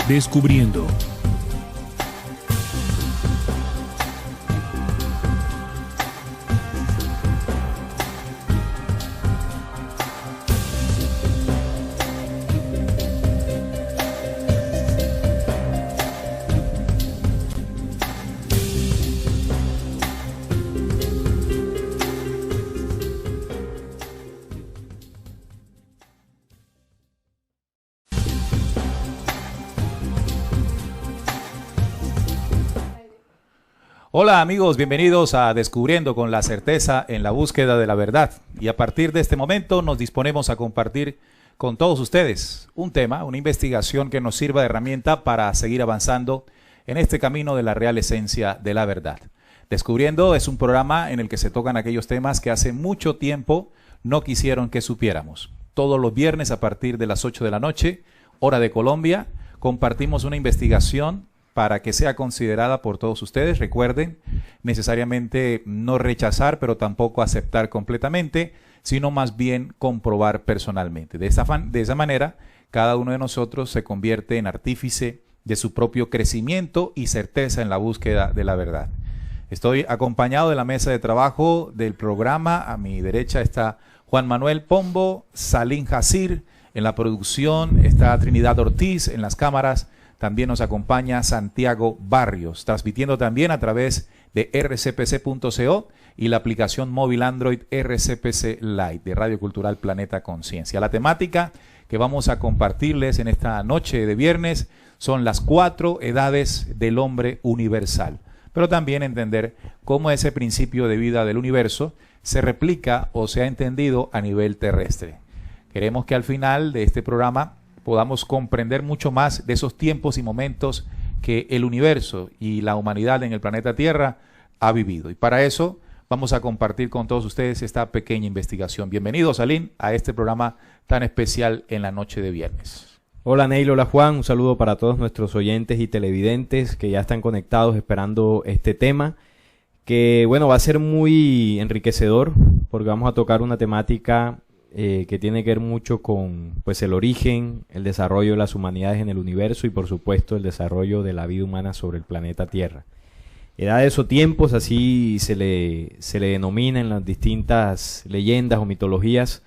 Descubriendo. Hola amigos, bienvenidos a Descubriendo con la certeza en la búsqueda de la verdad. Y a partir de este momento nos disponemos a compartir con todos ustedes un tema, una investigación que nos sirva de herramienta para seguir avanzando en este camino de la real esencia de la verdad. Descubriendo es un programa en el que se tocan aquellos temas que hace mucho tiempo no quisieron que supiéramos. Todos los viernes a partir de las 8 de la noche, hora de Colombia, compartimos una investigación para que sea considerada por todos ustedes. Recuerden, necesariamente no rechazar, pero tampoco aceptar completamente, sino más bien comprobar personalmente. De esa manera, cada uno de nosotros se convierte en artífice de su propio crecimiento y certeza en la búsqueda de la verdad. Estoy acompañado de la mesa de trabajo del programa. A mi derecha está Juan Manuel Pombo, Salim Jacir. En la producción está Trinidad Ortiz, en las cámaras. También nos acompaña Santiago Barrios, transmitiendo también a través de rcpc.co y la aplicación móvil Android RCPC Lite de Radio Cultural Planeta Conciencia. La temática que vamos a compartirles en esta noche de viernes son las 4 edades del hombre universal, pero también entender cómo ese principio de vida del universo se replica o se ha entendido a nivel terrestre. Queremos que al final de este programa podamos comprender mucho más de esos tiempos y momentos que el universo y la humanidad en el planeta Tierra ha vivido. Y para eso vamos a compartir con todos ustedes esta pequeña investigación. Bienvenidos, Salim, a este programa tan especial en la noche de viernes. Hola Neil, hola Juan, un saludo para todos nuestros oyentes y televidentes que ya están conectados esperando este tema, que bueno, va a ser muy enriquecedor porque vamos a tocar una temática que tiene que ver mucho con pues el origen, el desarrollo de las humanidades en el universo y por supuesto el desarrollo de la vida humana sobre el planeta Tierra. Edades o tiempos, así se le denomina en las distintas leyendas o mitologías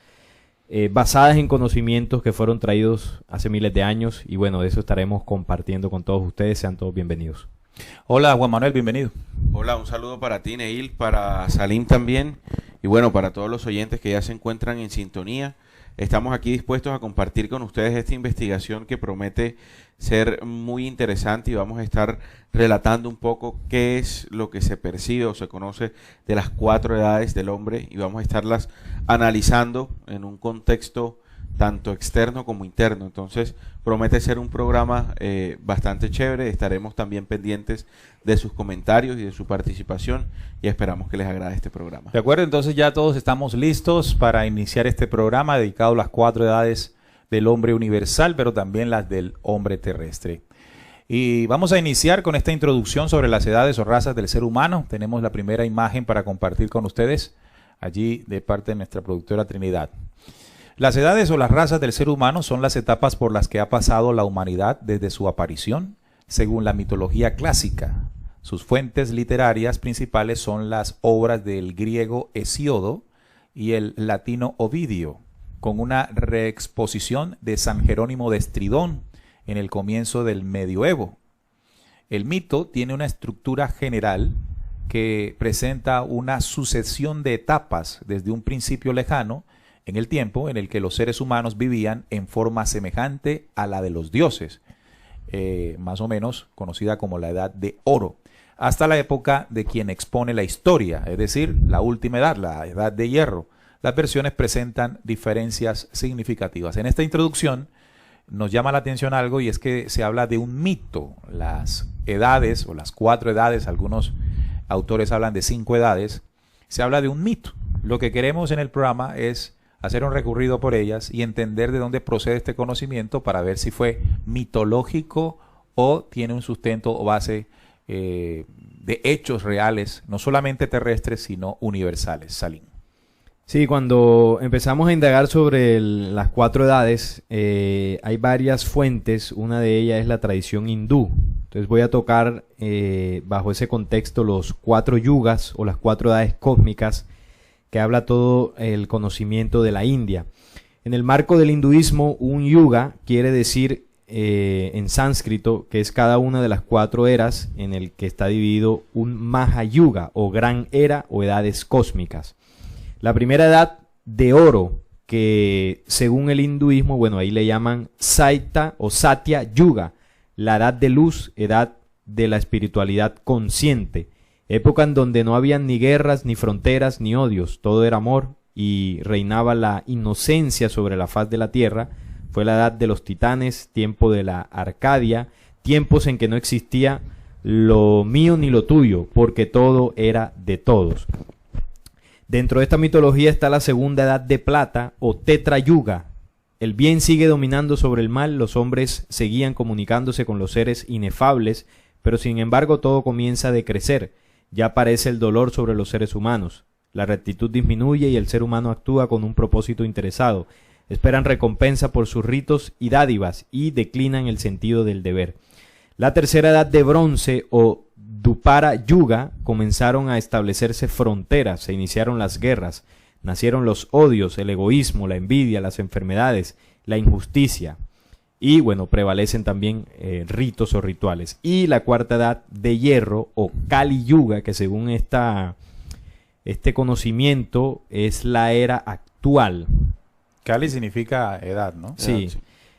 basadas en conocimientos que fueron traídos hace miles de años y bueno, de eso estaremos compartiendo con todos ustedes. Sean todos bienvenidos. Hola Juan Manuel, bienvenido. Hola, un saludo para ti, Neil, para Salim también y bueno, para todos los oyentes que ya se encuentran en sintonía. Estamos aquí dispuestos a compartir con ustedes esta investigación que promete ser muy interesante y vamos a estar relatando un poco qué es lo que se percibe o se conoce de las 4 edades del hombre y vamos a estarlas analizando en un contexto tanto externo como interno. Entonces promete ser un programa bastante chévere. Estaremos también pendientes de sus comentarios y de su participación y esperamos que les agrade este programa. De acuerdo, entonces ya todos estamos listos para iniciar este programa dedicado a las 4 edades del hombre universal, pero también las del hombre terrestre. Y vamos a iniciar con esta introducción sobre las edades o razas del ser humano. Tenemos la primera imagen para compartir con ustedes allí de parte de nuestra productora Trinidad. Las edades o las razas del ser humano son las etapas por las que ha pasado la humanidad desde su aparición, según la mitología clásica. Sus fuentes literarias principales son las obras del griego Hesíodo y el latino Ovidio, con una reexposición de San Jerónimo de Estridón en el comienzo del medioevo. El mito tiene una estructura general que presenta una sucesión de etapas desde un principio lejano en el tiempo en el que los seres humanos vivían en forma semejante a la de los dioses, más o menos conocida como la Edad de Oro, hasta la época de quien expone la historia, es decir, la última edad, la Edad de Hierro. Las versiones presentan diferencias significativas. En esta introducción nos llama la atención algo y es que se habla de un mito. Las edades o las 4 edades, algunos autores hablan de 5 edades, se habla de un mito. Lo que queremos en el programa es hacer un recorrido por ellas y entender de dónde procede este conocimiento para ver si fue mitológico o tiene un sustento o base de hechos reales, no solamente terrestres, sino universales. Salim. Sí, cuando empezamos a indagar sobre las 4 edades, hay varias fuentes. Una de ellas es la tradición hindú. Entonces voy a tocar bajo ese contexto los 4 yugas o las 4 edades cósmicas que habla todo el conocimiento de la India. En el marco del hinduismo, un yuga quiere decir en sánscrito que es cada una de las 4 eras en el que está dividido un Mahayuga o gran era o edades cósmicas. La primera edad de oro, que según el hinduismo, bueno, ahí le llaman Saita o Satya Yuga, la edad de luz, edad de la espiritualidad consciente, época en donde no habían ni guerras, ni fronteras, ni odios, todo era amor y reinaba la inocencia sobre la faz de la tierra. Fue la edad de los titanes, tiempo de la Arcadia, tiempos en que no existía lo mío ni lo tuyo, porque todo era de todos. Dentro de esta mitología está la segunda edad de plata o Tetrayuga. El bien sigue dominando sobre el mal, los hombres seguían comunicándose con los seres inefables, pero sin embargo todo comienza a decrecer. Ya aparece el dolor sobre los seres humanos. La rectitud disminuye y el ser humano actúa con un propósito interesado. Esperan recompensa por sus ritos y dádivas y declinan el sentido del deber. La tercera edad de bronce o Dupara Yuga comenzaron a establecerse fronteras, se iniciaron las guerras, nacieron los odios, el egoísmo, la envidia, las enfermedades, la injusticia y bueno, prevalecen también ritos o rituales. Y la cuarta edad de hierro o Kali Yuga, que según este conocimiento es la era actual. Kali significa edad, ¿no? Sí.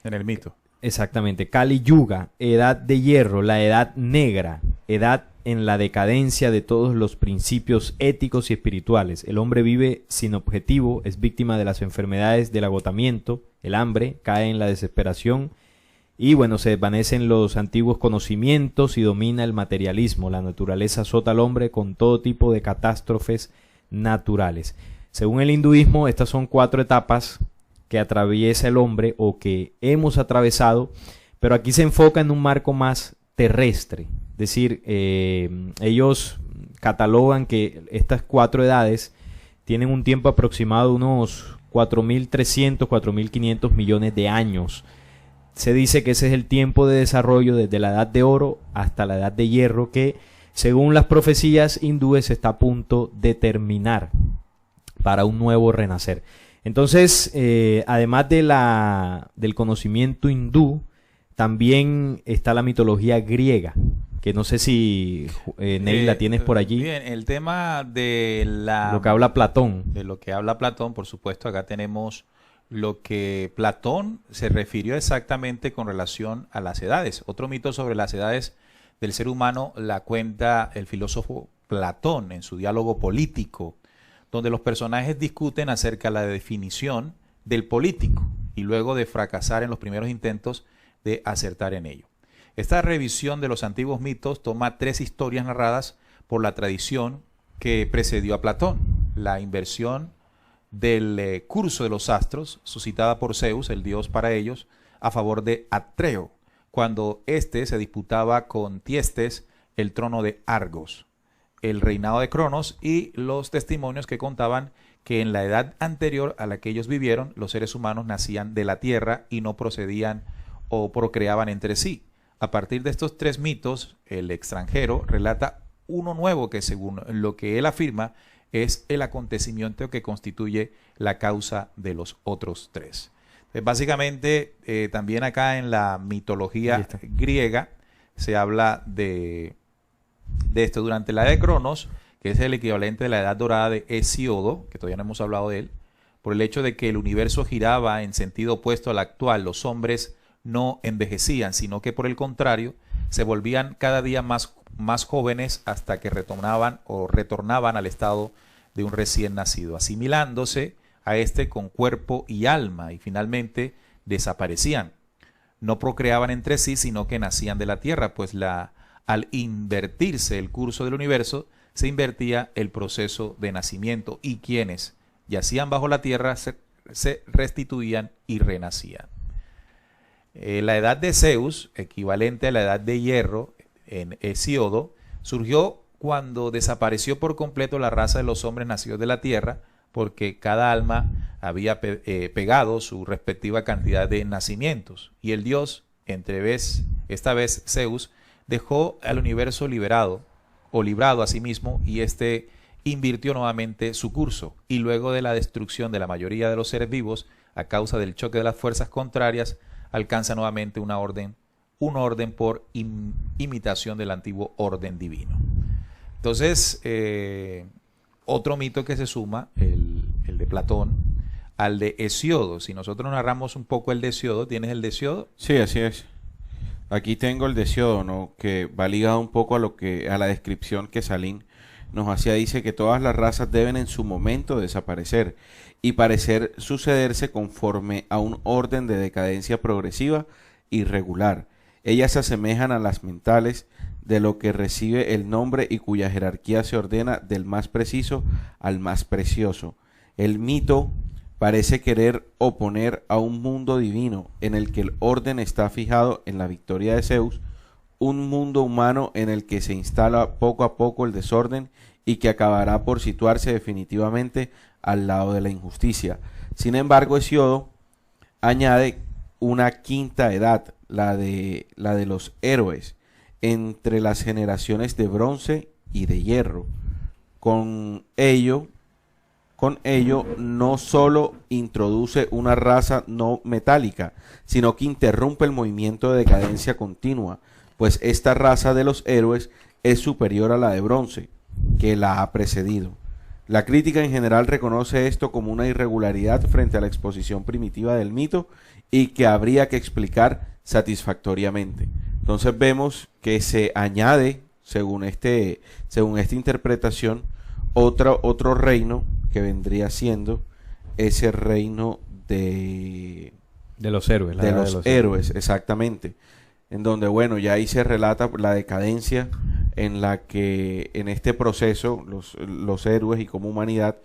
En el mito. Exactamente. Kali Yuga, edad de hierro, la edad negra, edad en la decadencia de todos los principios éticos y espirituales. El hombre vive sin objetivo, es víctima de las enfermedades del agotamiento, el hambre, cae en la desesperación y bueno, se desvanecen los antiguos conocimientos y domina el materialismo. La naturaleza azota al hombre con todo tipo de catástrofes naturales. Según el hinduismo, estas son 4 etapas que atraviesa el hombre o que hemos atravesado, pero aquí se enfoca en un marco más terrestre. Es decir, ellos catalogan que estas 4 edades tienen un tiempo aproximado de unos 4.300, 4.500 millones de años. Se dice que ese es el tiempo de desarrollo desde la edad de oro hasta la edad de hierro, que según las profecías hindúes está a punto de terminar para un nuevo renacer. Entonces, además del conocimiento hindú, también está la mitología griega, que no sé si, Neil, la tienes por allí. Bien, el tema de lo que habla Platón. De lo que habla Platón, por supuesto, acá tenemos lo que Platón se refirió exactamente con relación a las edades. Otro mito sobre las edades del ser humano la cuenta el filósofo Platón en su diálogo político, donde los personajes discuten acerca de la definición del político y luego de fracasar en los primeros intentos de acertar en ello. Esta revisión de los antiguos mitos toma 3 historias narradas por la tradición que precedió a Platón. La inversión del curso de los astros, suscitada por Zeus, el dios para ellos, a favor de Atreo, cuando éste se disputaba con Tiestes el trono de Argos, el reinado de Cronos y los testimonios que contaban que en la edad anterior a la que ellos vivieron, los seres humanos nacían de la tierra y no procedían o procreaban entre sí. A partir de estos 3 mitos, el extranjero relata uno nuevo que, según lo que él afirma, es el acontecimiento que constituye la causa de los otros 3. Básicamente, también acá en la mitología griega se habla de esto durante la edad de Cronos, que es el equivalente de la edad dorada de Hesíodo, que todavía no hemos hablado de él, por el hecho de que el universo giraba en sentido opuesto al actual. Los hombres no envejecían, sino que por el contrario, se volvían cada día más jóvenes hasta que retornaban al estado de un recién nacido, asimilándose a este con cuerpo y alma, y finalmente desaparecían. No procreaban entre sí, sino que nacían de la tierra, pues al invertirse el curso del universo, se invertía el proceso de nacimiento, y quienes yacían bajo la tierra se restituían y renacían. La edad de Zeus, equivalente a la edad de hierro en Hesíodo, surgió cuando desapareció por completo la raza de los hombres nacidos de la tierra, porque cada alma había pegado su respectiva cantidad de nacimientos. Y el dios, esta vez Zeus, dejó al universo liberado o librado a sí mismo, y este invirtió nuevamente su curso. Y luego de la destrucción de la mayoría de los seres vivos, a causa del choque de las fuerzas contrarias, alcanza nuevamente un orden por imitación del antiguo orden divino. Entonces, otro mito que se suma, el de Platón, al de Hesíodo. Si nosotros narramos un poco el de Hesíodo, ¿tienes el de Hesíodo? Sí, así es. Aquí tengo el de Hesíodo, ¿no? Que va ligado un poco a la descripción que Salim nos hacía. Dice que todas las razas deben en su momento desaparecer y parecer sucederse conforme a un orden de decadencia progresiva y regular. Ellas se asemejan a las mentales, de lo que recibe el nombre y cuya jerarquía se ordena del más preciso al más precioso. El mito parece querer oponer a un mundo divino en el que el orden está fijado en la victoria de Zeus, un mundo humano en el que se instala poco a poco el desorden y que acabará por situarse definitivamente al lado de la injusticia. Sin embargo, Hesíodo añade una quinta edad, la de los héroes, entre las generaciones de bronce y de hierro. Con ello no solo introduce una raza no metálica, sino que interrumpe el movimiento de decadencia continua, pues esta raza de los héroes es superior a la de bronce, que la ha precedido. La crítica en general reconoce esto como una irregularidad frente a la exposición primitiva del mito y que habría que explicar satisfactoriamente. Entonces vemos que se añade, según esta interpretación, otro reino que vendría siendo ese reino de los héroes. De los héroes, exactamente. En donde, bueno, ya ahí se relata la decadencia en la que en este proceso los héroes y como humanidad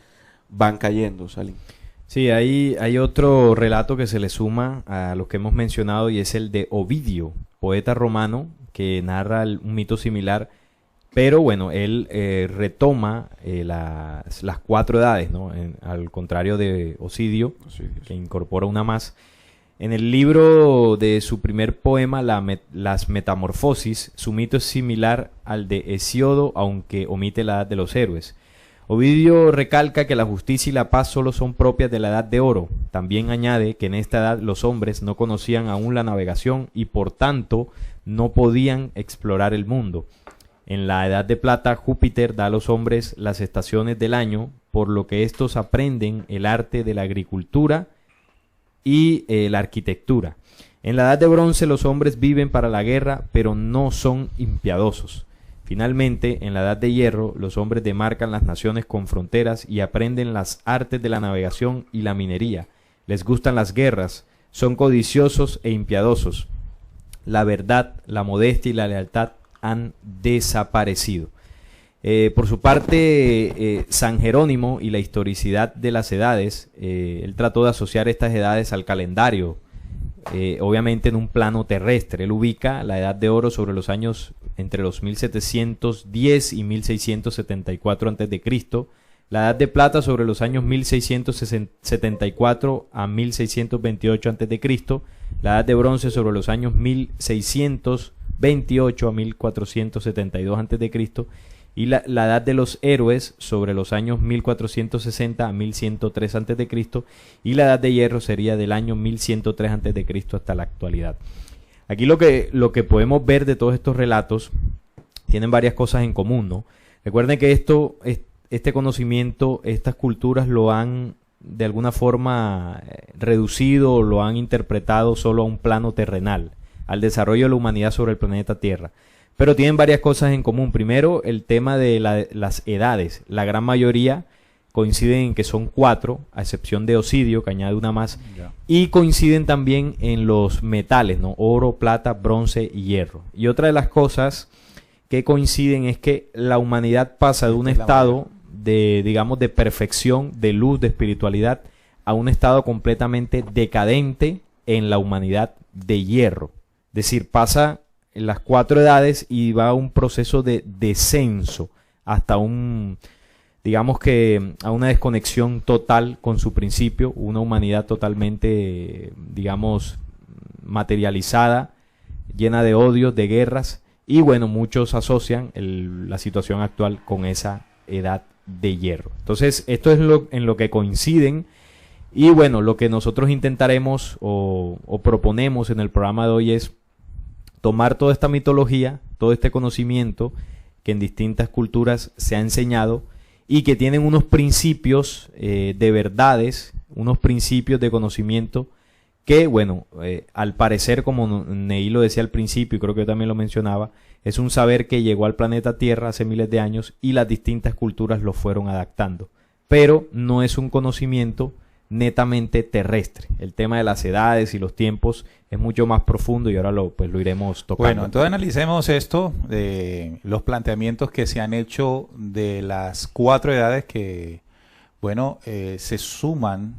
van cayendo, Salim. Sí, hay otro relato que se le suma a los que hemos mencionado, y es el de Ovidio, poeta romano, que narra un mito similar, pero bueno, él retoma las cuatro edades, ¿no? Al contrario de Ovidio, que incorpora una más. En el libro de su primer poema, Las Metamorfosis, su mito es similar al de Hesíodo, aunque omite la edad de los héroes. Ovidio recalca que la justicia y la paz solo son propias de la edad de oro. También añade que en esta edad los hombres no conocían aún la navegación y por tanto no podían explorar el mundo. En la edad de plata, Júpiter da a los hombres las estaciones del año, por lo que estos aprenden el arte de la agricultura y la arquitectura. En la edad de bronce los hombres viven para la guerra, pero no son impiadosos. Finalmente, en la edad de hierro, los hombres demarcan las naciones con fronteras y aprenden las artes de la navegación y la minería. Les gustan las guerras, son codiciosos e impiadosos. La verdad, la modestia y la lealtad han desaparecido. Por su parte, San Jerónimo y la historicidad de las edades, él trató de asociar estas edades al calendario, obviamente en un plano terrestre. Él ubica la edad de oro sobre los años entre los 1710 y 1674 a.C., la edad de plata sobre los años 1674 a 1628 a.C., la edad de bronce sobre los años 1628 a 1472 a.C., y la edad de los héroes sobre los años 1460 a 1103 a.C., y la edad de hierro sería del año 1103 a.C. hasta la actualidad. Aquí lo que podemos ver de todos estos relatos tienen varias cosas en común, ¿no? Recuerden que este conocimiento, estas culturas lo han de alguna forma reducido, lo han interpretado solo a un plano terrenal, al desarrollo de la humanidad sobre el planeta Tierra. Pero tienen varias cosas en común. Primero, el tema de las edades. La gran mayoría coinciden en que son 4, a excepción de Ovidio, que añade una más. Yeah. Y coinciden también en los metales, ¿no? Oro, plata, bronce y hierro. Y otra de las cosas que coinciden es que la humanidad pasa de un estado de, digamos, de perfección, de luz, de espiritualidad, a un estado completamente decadente en la humanidad de hierro. Es decir, pasa en las 4 edades y va a un proceso de descenso hasta un digamos que a una desconexión total con su principio, una humanidad totalmente, digamos, materializada, llena de odios, de guerras, y bueno, muchos asocian la situación actual con esa edad de hierro. Entonces, esto es en lo que coinciden, y bueno, lo que nosotros intentaremos o proponemos en el programa de hoy es tomar toda esta mitología, todo este conocimiento que en distintas culturas se ha enseñado y que tienen unos principios de verdades, unos principios de conocimiento que, bueno, al parecer, como Neil lo decía al principio y creo que yo también lo mencionaba, es un saber que llegó al planeta Tierra hace miles de años y las distintas culturas lo fueron adaptando. Pero no es un conocimiento netamente terrestre. El tema de las edades y los tiempos es mucho más profundo y ahora lo iremos tocando. Bueno, entonces analicemos esto, de los planteamientos que se han hecho de las 4 edades que, bueno, se suman,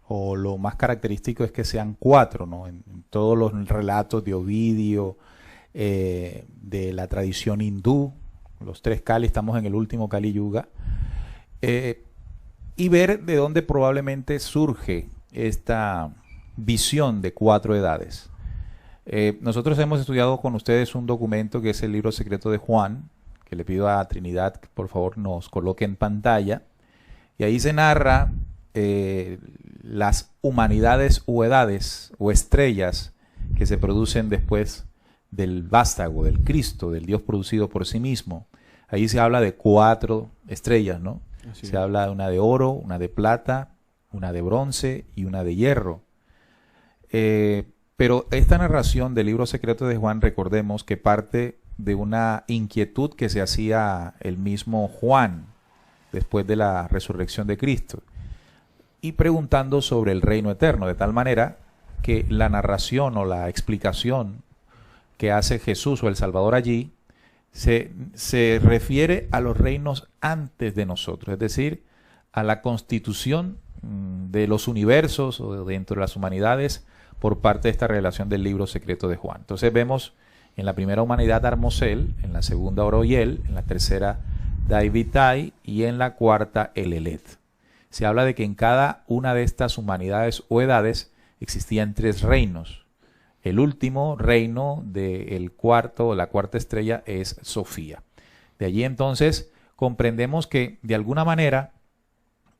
o lo más característico es que sean 4, ¿no? En todos los relatos de Ovidio, de la tradición hindú, los 3 Kali, estamos en el último Kali Yuga, y ver de dónde probablemente surge esta visión de 4 edades. Nosotros hemos estudiado con ustedes un documento que es el libro secreto de Juan, que le pido a Trinidad que por favor nos coloque en pantalla, y ahí se narra las humanidades o edades o estrellas que se producen después del vástago, del Cristo, del Dios producido por sí mismo. Ahí se habla de 4 estrellas, ¿no? Se habla de una de oro, una de plata, una de bronce y una de hierro. Pero esta narración del libro secreto de Juan, recordemos que parte de una inquietud que se hacía el mismo Juan después de la resurrección de Cristo, y preguntando sobre el reino eterno, de tal manera que la narración o la explicación que hace Jesús o el Salvador allí se refiere a los reinos antes de nosotros, es decir, a la constitución de los universos o dentro de las humanidades por parte de esta revelación del libro secreto de Juan. Entonces vemos en la primera humanidad Armosel, en la segunda Oroyel, en la tercera Daivitai y en la cuarta Elelet. Se habla de que en cada una de estas humanidades o edades existían 3 reinos. El último reino del cuarto, la cuarta estrella, es Sofía. De allí entonces comprendemos que de alguna manera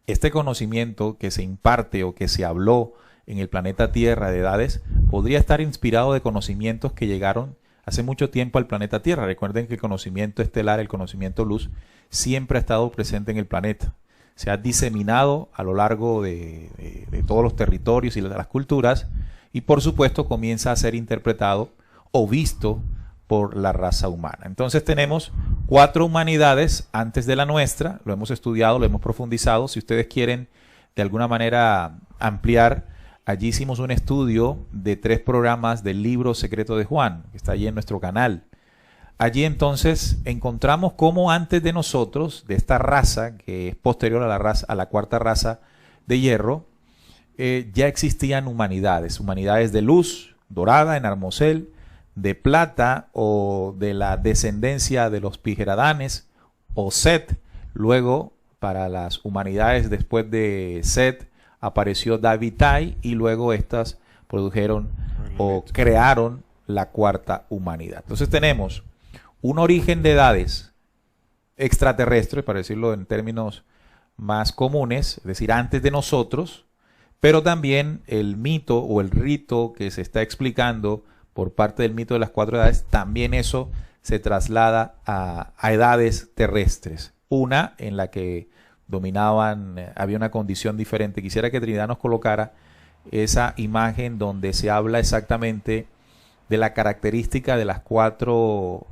este conocimiento que se imparte o que se habló en el planeta Tierra de edades podría estar inspirado de conocimientos que llegaron hace mucho tiempo al planeta Tierra. Recuerden que el conocimiento estelar, el conocimiento luz, siempre ha estado presente en el planeta. Se ha diseminado a lo largo de todos los territorios y de las culturas, y por supuesto comienza a ser interpretado o visto por la raza humana. Entonces tenemos 4 humanidades antes de la nuestra, lo hemos estudiado, lo hemos profundizado. Si ustedes quieren de alguna manera ampliar, allí hicimos un estudio de 3 programas del libro secreto de Juan, que está allí en nuestro canal. Allí entonces encontramos cómo antes de nosotros, de esta raza que es posterior a la cuarta raza de hierro, ya existían humanidades de luz dorada en Armosel, de plata o de la descendencia de los Pigeradanes o Set. Luego, para las humanidades después de Set, apareció Davitai, y luego estas produjeron o crearon la cuarta humanidad. Entonces tenemos un origen de edades extraterrestres, para decirlo en términos más comunes, es decir, antes de nosotros, pero también el mito o el rito que se está explicando por parte del mito de las 4 edades, también eso se traslada a edades terrestres. Una en la que dominaban, había una condición diferente. Quisiera que Trinidad nos colocara esa imagen donde se habla exactamente de la característica de las 4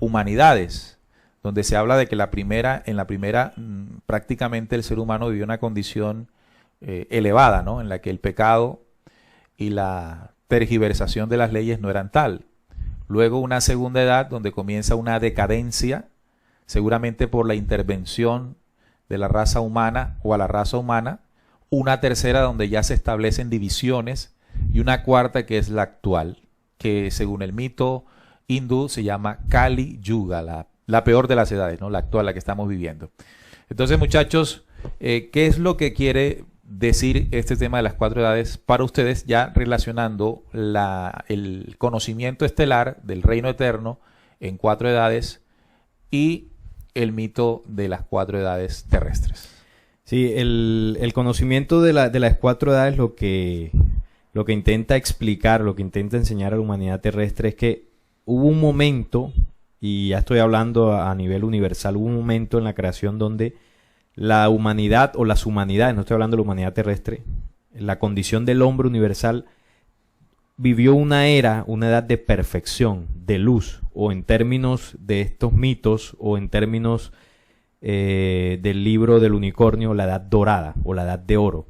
humanidades, donde se habla de que en la primera prácticamente el ser humano vivió una condición elevada, ¿no? En la que el pecado y la tergiversación de las leyes no eran tal. Luego una segunda edad donde comienza una decadencia, seguramente por la intervención de la raza humana o a la raza humana. Una tercera donde ya se establecen divisiones, y una cuarta que es la actual, que según el mito hindú se llama Kali Yuga, la peor de las edades, ¿no? La actual, la que estamos viviendo. Entonces, muchachos, ¿qué es lo que quiere decir este tema de las 4 edades para ustedes, ya relacionando el conocimiento estelar del reino eterno en 4 edades y el mito de las 4 edades terrestres? Sí, el conocimiento de las 4 edades lo que intenta explicar, lo que intenta enseñar a la humanidad terrestre es que hubo un momento, y ya estoy hablando a nivel universal, hubo un momento en la creación donde la humanidad o las humanidades, no estoy hablando de la humanidad terrestre, la condición del hombre universal vivió una era, una edad de perfección, de luz, o en términos de estos mitos, o en términos del libro del unicornio, la edad dorada o la edad de oro.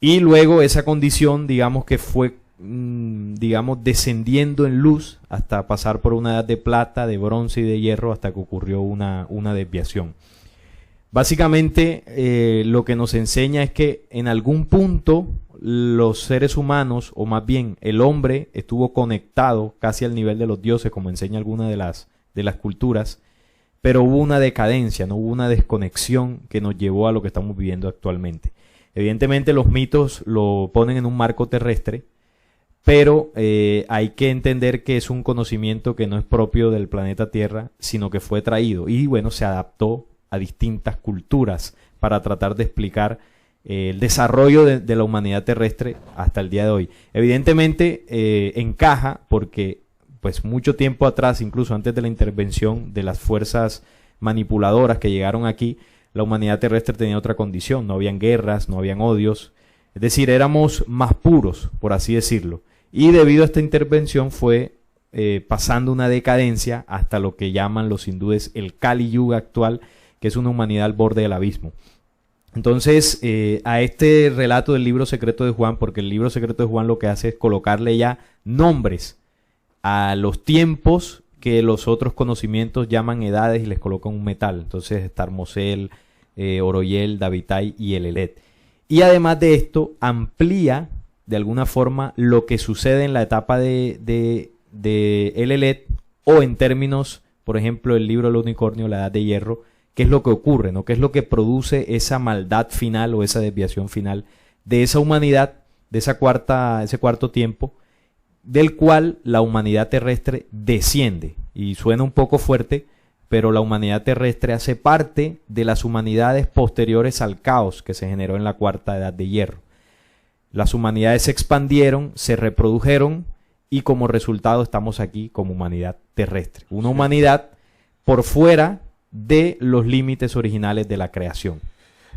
Y luego esa condición, digamos que fue, descendiendo en luz hasta pasar por una edad de plata, de bronce y de hierro, hasta que ocurrió una desviación. Básicamente lo que nos enseña es que en algún punto los seres humanos, o más bien el hombre, estuvo conectado casi al nivel de los dioses, como enseña alguna de las culturas, pero hubo una decadencia, no hubo una desconexión que nos llevó a lo que estamos viviendo actualmente. Evidentemente los mitos lo ponen en un marco terrestre, pero hay que entender que es un conocimiento que no es propio del planeta Tierra, sino que fue traído y bueno, se adaptó a distintas culturas para tratar de explicar el desarrollo de la humanidad terrestre hasta el día de hoy. Evidentemente encaja porque pues mucho tiempo atrás, incluso antes de la intervención de las fuerzas manipuladoras que llegaron aquí, la humanidad terrestre tenía otra condición, no habían guerras, no habían odios, es decir, éramos más puros, por así decirlo. Y debido a esta intervención fue pasando una decadencia hasta lo que llaman los hindúes el Kali Yuga actual, que es una humanidad al borde del abismo. Entonces, a este relato del libro secreto de Juan, porque el libro secreto de Juan lo que hace es colocarle ya nombres a los tiempos que los otros conocimientos llaman edades y les colocan un metal. Entonces está Mosel, Oroyel, Davitai y Elelet. Y además de esto, amplía de alguna forma lo que sucede en la etapa de Elelet, o en términos, por ejemplo, el libro del unicornio, la edad de hierro, qué es lo que ocurre, ¿no? Qué es lo que produce esa maldad final o esa desviación final de esa humanidad, de ese cuarto tiempo, del cual la humanidad terrestre desciende. Y suena un poco fuerte, pero la humanidad terrestre hace parte de las humanidades posteriores al caos que se generó en la cuarta edad de hierro. Las humanidades se expandieron, se reprodujeron y como resultado estamos aquí como humanidad terrestre. Una humanidad por fuera de los límites originales de la creación.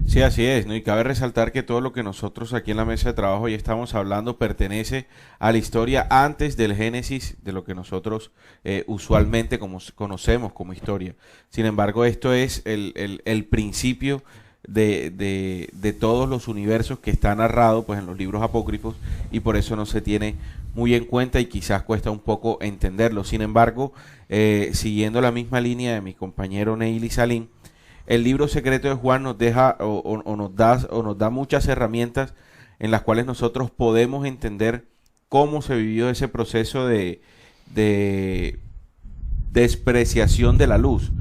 Sí, así es, ¿no? Y cabe resaltar que todo lo que nosotros aquí en la mesa de trabajo ya estamos hablando pertenece a la historia antes del génesis de lo que nosotros usualmente conocemos como historia. Sin embargo, esto es el principio de todos los universos que está narrado pues en los libros apócrifos, y por eso no se tiene muy en cuenta y quizás cuesta un poco entenderlo. Sin embargo, siguiendo la misma línea de mi compañero Neil y Salim, el libro secreto de Juan nos deja o nos da muchas herramientas en las cuales nosotros podemos entender cómo se vivió ese proceso de despreciación de la luz.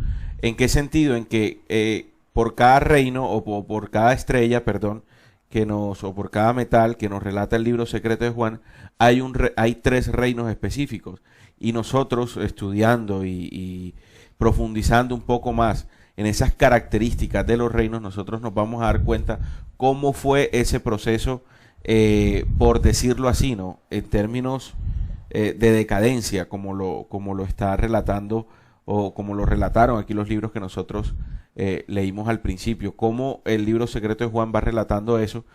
¿En qué sentido? En que por cada reino o por cada estrella, perdón, o por cada metal que nos relata el libro secreto de Juan, hay 3 reinos específicos. Y nosotros estudiando y profundizando un poco más en esas características de los reinos, nosotros nos vamos a dar cuenta cómo fue ese proceso, por decirlo así, ¿no? En términos de decadencia, como lo está relatando o como lo relataron aquí los libros que nosotros leímos al principio. Cómo el libro secreto de Juan va relatando eso,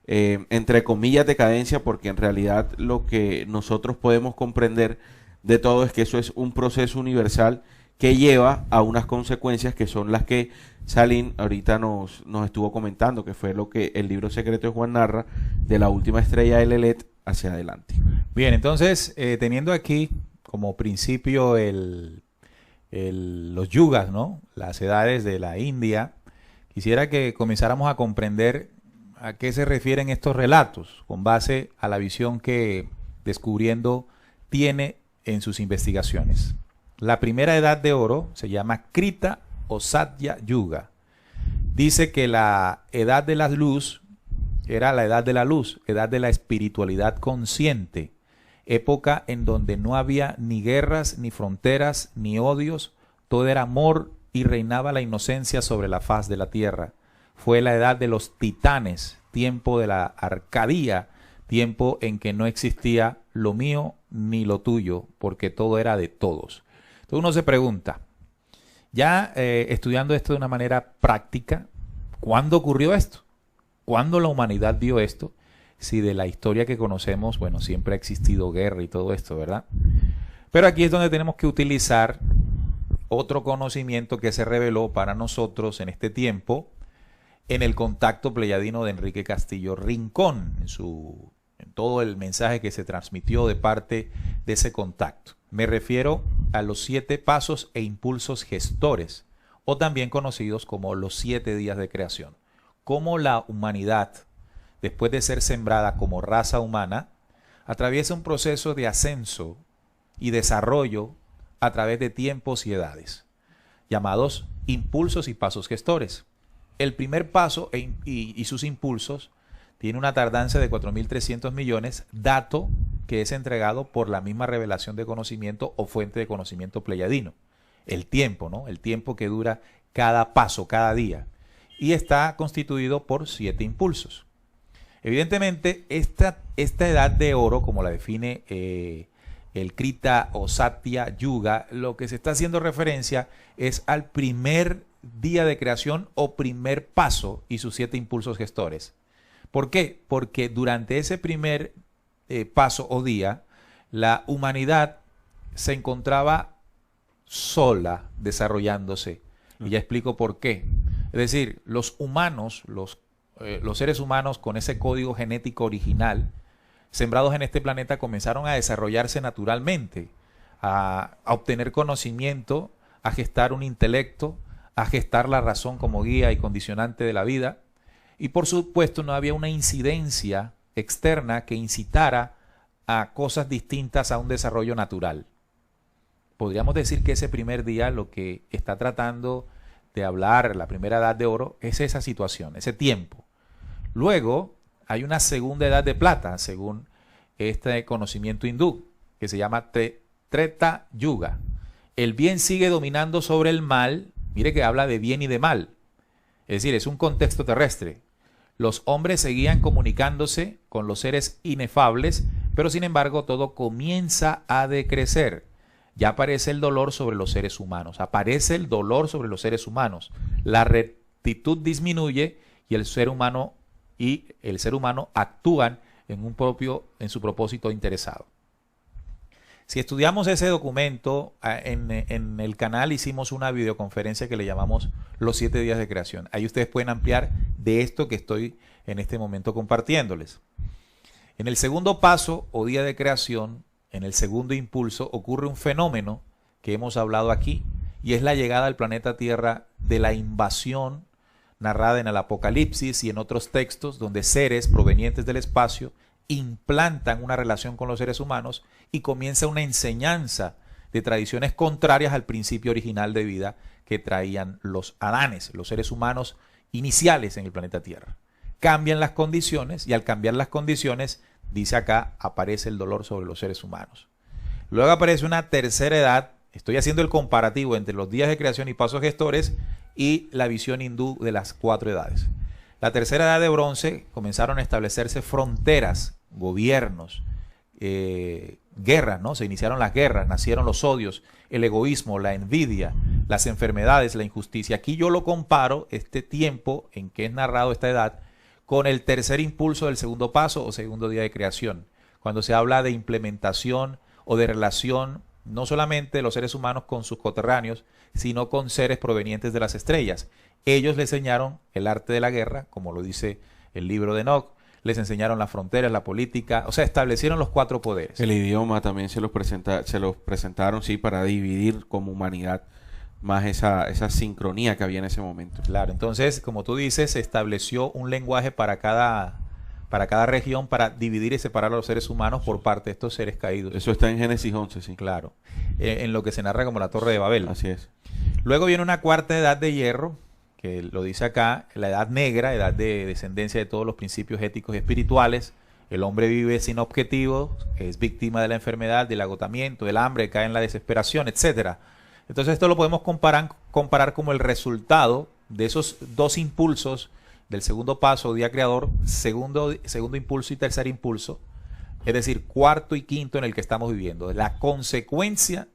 entre comillas decadencia, porque en realidad lo que nosotros podemos comprender de todo es que eso es un proceso universal que lleva a unas consecuencias que son las que Salim ahorita nos estuvo comentando, que fue lo que el libro secreto de Juan narra de la última estrella de Elelet hacia adelante. Bien, entonces, teniendo aquí como principio los yugas, ¿no? Las edades de la India, quisiera que comenzáramos a comprender a qué se refieren estos relatos, con base a la visión que Descubriendo tiene en sus investigaciones. La primera edad de oro se llama Krita o Satya Yuga. dice que la edad de la luz era la edad de la luz, edad de la espiritualidad consciente, época en donde no había ni guerras, ni fronteras, ni odios, todo era amor y reinaba la inocencia sobre la faz de la tierra. Fue la edad de los titanes, tiempo de la Arcadia, tiempo en que no existía lo mío ni lo tuyo, porque todo era de todos. Entonces uno se pregunta, ya estudiando esto de una manera práctica, ¿cuándo ocurrió esto? ¿Cuándo la humanidad vio esto? Si de la historia que conocemos, bueno, siempre ha existido guerra y todo esto, ¿verdad? Pero aquí es donde tenemos que utilizar otro conocimiento que se reveló para nosotros en este tiempo, en el contacto pleyadino de Enrique Castillo Rincón, en todo el mensaje que se transmitió de parte de ese contacto. Me refiero a los 7 pasos e impulsos gestores, o también conocidos como los 7 días de creación. Cómo la humanidad, después de ser sembrada como raza humana, atraviesa un proceso de ascenso y desarrollo a través de tiempos y edades, llamados impulsos y pasos gestores. El primer paso y sus impulsos tiene una tardanza de 4.300 millones, dato que es entregado por la misma revelación de conocimiento o fuente de conocimiento pleyadino. El tiempo, ¿no? El tiempo que dura cada paso, cada día. Y está constituido por 7 impulsos. Evidentemente, esta edad de oro, como la define el Krita o Satya Yuga, lo que se está haciendo referencia es al primer día de creación o primer paso y sus 7 impulsos gestores. ¿Por qué? Porque durante ese primer paso o día, la humanidad se encontraba sola desarrollándose. Y ya explico por qué. Es decir, los humanos, los seres humanos con ese código genético original, sembrados en este planeta, comenzaron a desarrollarse naturalmente, a obtener conocimiento, a gestar un intelecto, a gestar la razón como guía y condicionante de la vida. Y por supuesto no había una incidencia externa que incitara a cosas distintas a un desarrollo natural. Podríamos decir que ese primer día lo que está tratando de hablar la primera edad de oro es esa situación, ese tiempo. Luego hay una segunda edad de plata, según este conocimiento hindú, que se llama Treta Yuga. El bien sigue dominando sobre el mal. Mire que habla de bien y de mal. Es decir, es un contexto terrestre. Los hombres seguían comunicándose con los seres inefables, pero sin embargo todo comienza a decrecer. Ya aparece el dolor sobre los seres humanos. Aparece el dolor sobre los seres humanos. La rectitud disminuye y el ser humano actúan en su propósito interesado. Si estudiamos ese documento, en el canal hicimos una videoconferencia que le llamamos Los 7 días de creación. Ahí ustedes pueden ampliar de esto que estoy en este momento compartiéndoles. En el segundo paso o día de creación, en el segundo impulso, ocurre un fenómeno que hemos hablado aquí, y es la llegada al planeta Tierra de la invasión narrada en el Apocalipsis y en otros textos, donde seres provenientes del espacio implantan una relación con los seres humanos y comienza una enseñanza de tradiciones contrarias al principio original de vida que traían los Adanes, los seres humanos iniciales en el planeta Tierra. Cambian las condiciones y al cambiar las condiciones, dice acá, aparece el dolor sobre los seres humanos. Luego aparece una tercera edad. Estoy haciendo el comparativo entre los días de creación y pasos gestores y la visión hindú de las 4 edades. La tercera edad de bronce comenzaron a establecerse fronteras, gobiernos, guerras, ¿no? Se iniciaron las guerras, nacieron los odios, el egoísmo, la envidia, las enfermedades, la injusticia. Aquí yo lo comparo, este tiempo en que es narrado esta edad, con el tercer impulso del segundo paso o segundo día de creación, cuando se habla de implementación o de relación no solamente de los seres humanos con sus coterráneos, sino con seres provenientes de las estrellas. Ellos les enseñaron el arte de la guerra, como lo dice el libro de Enoch, les enseñaron las fronteras, la política, o sea, establecieron los 4 poderes. El idioma también se los presentaron, sí, para dividir como humanidad más esa sincronía que había en ese momento. Claro, entonces, como tú dices, se estableció un lenguaje para cada región, para dividir y separar a los seres humanos por parte de estos seres caídos. Eso está en Génesis 11, sí. Claro, en lo que se narra como la Torre de Babel. Así es. Luego viene una cuarta edad de hierro, que lo dice acá, la edad negra, edad de descendencia de todos los principios éticos y espirituales. El hombre vive sin objetivos, es víctima de la enfermedad, del agotamiento, del hambre, cae en la desesperación, etcétera. Entonces esto lo podemos comparar como el resultado de esos dos impulsos del segundo paso, día creador, segundo impulso y tercer impulso, es decir, cuarto y quinto en el que estamos viviendo, la consecuencia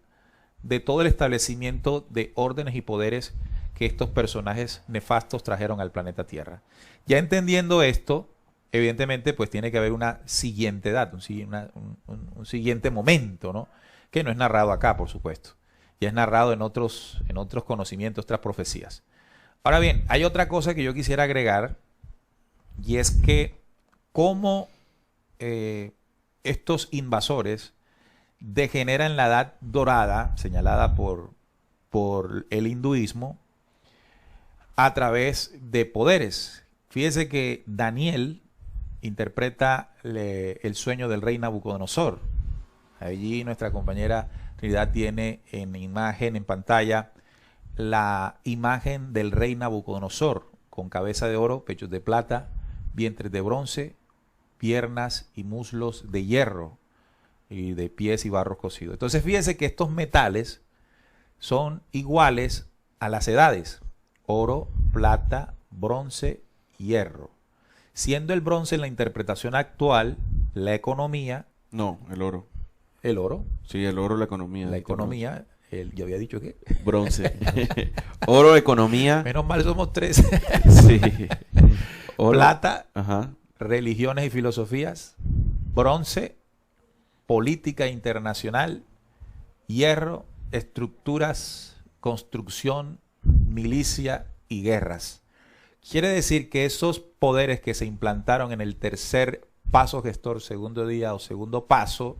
de todo el establecimiento de órdenes y poderes que estos personajes nefastos trajeron al planeta Tierra. Ya entendiendo esto, evidentemente, pues tiene que haber una siguiente edad, un siguiente momento, ¿no? Que no es narrado acá, por supuesto. Ya es narrado en otros conocimientos, otras profecías. Ahora bien, hay otra cosa que yo quisiera agregar, y es que cómo estos invasores degeneran la edad dorada, señalada por el hinduismo, a través de poderes. Fíjese que Daniel interpreta el sueño del rey Nabucodonosor. Allí nuestra compañera Trinidad tiene en imagen, en pantalla, la imagen del rey Nabucodonosor, con cabeza de oro, pechos de plata, vientres de bronce, piernas y muslos de hierro, y de pies y barro cocido. Entonces fíjese que estos metales son iguales a las edades: oro, plata, bronce, hierro. Siendo el bronce en la interpretación actual la economía. No, el oro. ¿El oro? Sí, el oro, la economía. La economía, yo había dicho que. Bronce. Oro, economía. Menos mal somos tres. Sí. Oro. Plata, Ajá. Religiones y filosofías. Bronce, política internacional. Hierro, estructuras, construcción, milicia y guerras. Quiere decir que esos poderes que se implantaron en el tercer paso gestor, segundo día o segundo paso,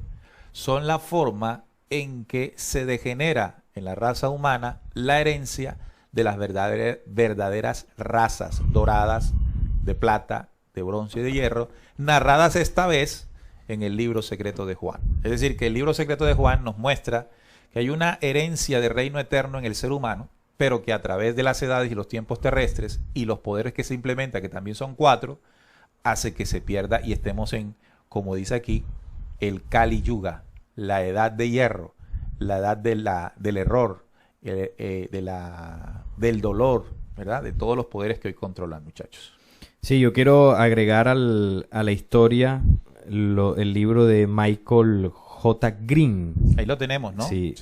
son la forma en que se degenera en la raza humana la herencia de las verdaderas razas doradas de plata, de bronce y de hierro, narradas esta vez en el libro secreto de Juan. Es decir, que el libro secreto de Juan nos muestra que hay una herencia de reino eterno en el ser humano, pero que a través de las edades y los tiempos terrestres y los poderes que se implementan, que también son 4, hace que se pierda y estemos en, como dice aquí, el Kali Yuga, la edad de hierro, la edad del error, del dolor, ¿verdad? De todos los poderes que hoy controlan, muchachos. Sí, yo quiero agregar a la historia el libro de Michael J. Green. Ahí lo tenemos, ¿no? Sí,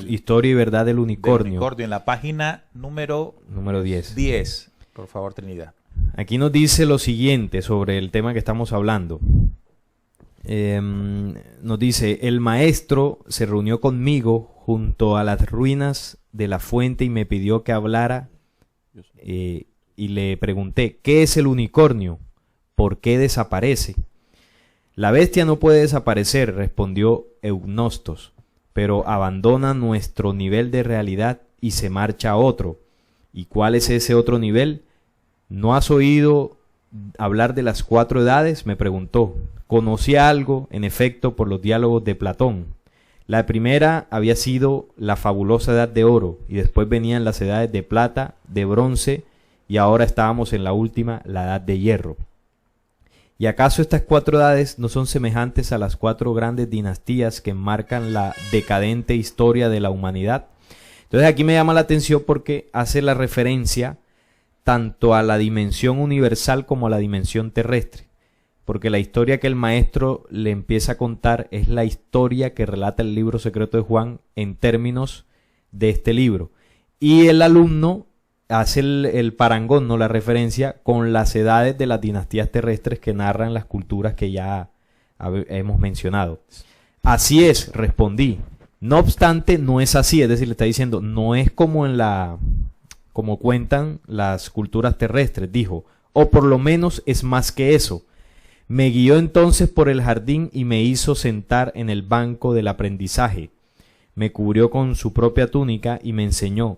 Historia y verdad del unicornio. En la página número 10. 10. Por favor, Trinidad. Aquí nos dice lo siguiente sobre el tema que estamos hablando. Nos dice: el maestro se reunió conmigo junto a las ruinas de la fuente y me pidió que hablara, y le pregunté: ¿qué es el unicornio? ¿Por qué desaparece? La bestia no puede desaparecer, respondió Eunostos, pero abandona nuestro nivel de realidad y se marcha a otro. ¿Y cuál es ese otro nivel? ¿No has oído hablar de las 4 edades?, me preguntó. Conocía algo, en efecto, por los diálogos de Platón. La primera había sido la fabulosa edad de oro, y después venían las edades de plata, de bronce, y ahora estábamos en la última, la edad de hierro. ¿Y acaso estas 4 edades no son semejantes a las 4 grandes dinastías que marcan la decadente historia de la humanidad? Entonces aquí me llama la atención porque hace la referencia tanto a la dimensión universal como a la dimensión terrestre. Porque la historia que el maestro le empieza a contar es la historia que relata el libro secreto de Juan en términos de este libro. Y el alumno hace el parangón, no la referencia, con las edades de las dinastías terrestres que narran las culturas que ya hemos mencionado. Así es, respondí. No obstante, no es así, es decir, le está diciendo, no es como como cuentan las culturas terrestres, dijo, o por lo menos es más que eso. Me guió entonces por el jardín y me hizo sentar en el banco del aprendizaje. Me cubrió con su propia túnica y me enseñó.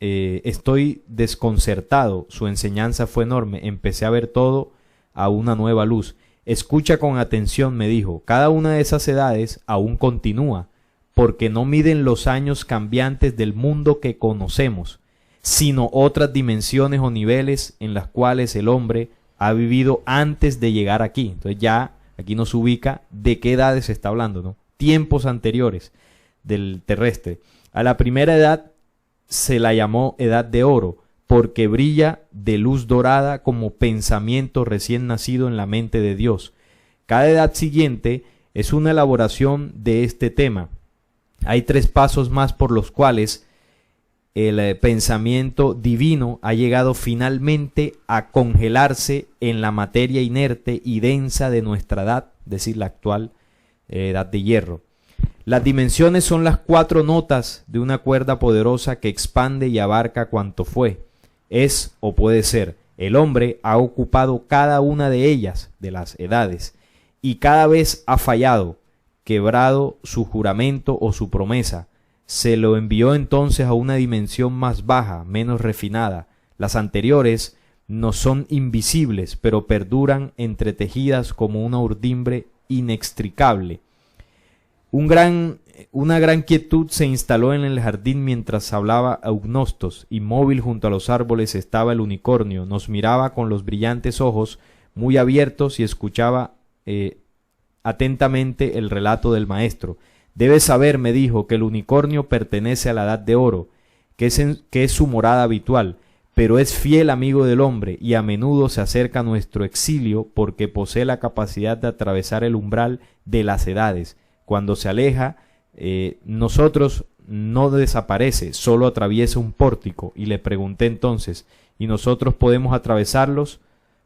Estoy desconcertado, su enseñanza fue enorme, empecé a ver todo a una nueva luz. Escucha con atención, me dijo, cada una de esas edades aún continúa, porque no miden los años cambiantes del mundo que conocemos. sino otras dimensiones o niveles en las cuales el hombre ha vivido antes de llegar aquí. Entonces ya aquí nos ubica de qué edades se está hablando, ¿no? Tiempos anteriores del terrestre. A la primera edad se la llamó edad de oro, porque brilla de luz dorada como pensamiento recién nacido en la mente de Dios. Cada edad siguiente es una elaboración de este tema. Hay 3 pasos más por los cuales el pensamiento divino ha llegado finalmente a congelarse en la materia inerte y densa de nuestra edad, es decir, la actual edad de hierro. Las dimensiones son las 4 notas de una cuerda poderosa que expande y abarca cuanto fue, es o puede ser. El hombre ha ocupado cada una de ellas, de las edades, y cada vez ha fallado, quebrado su juramento o su promesa. Se lo envió entonces a una dimensión más baja, menos refinada. Las anteriores no son invisibles, pero perduran entretejidas como una urdimbre inextricable. Una gran quietud se instaló en el jardín mientras hablaba Eugnostos. Inmóvil junto a los árboles estaba el unicornio. Nos miraba con los brillantes ojos muy abiertos y escuchaba atentamente el relato del maestro. Debes saber, me dijo, que el unicornio pertenece a la edad de oro, que es su morada habitual, pero es fiel amigo del hombre y a menudo se acerca a nuestro exilio porque posee la capacidad de atravesar el umbral de las edades. Cuando se aleja, nosotros no desaparece, solo atraviesa un pórtico. Y le pregunté entonces, ¿y nosotros podemos atravesarlos?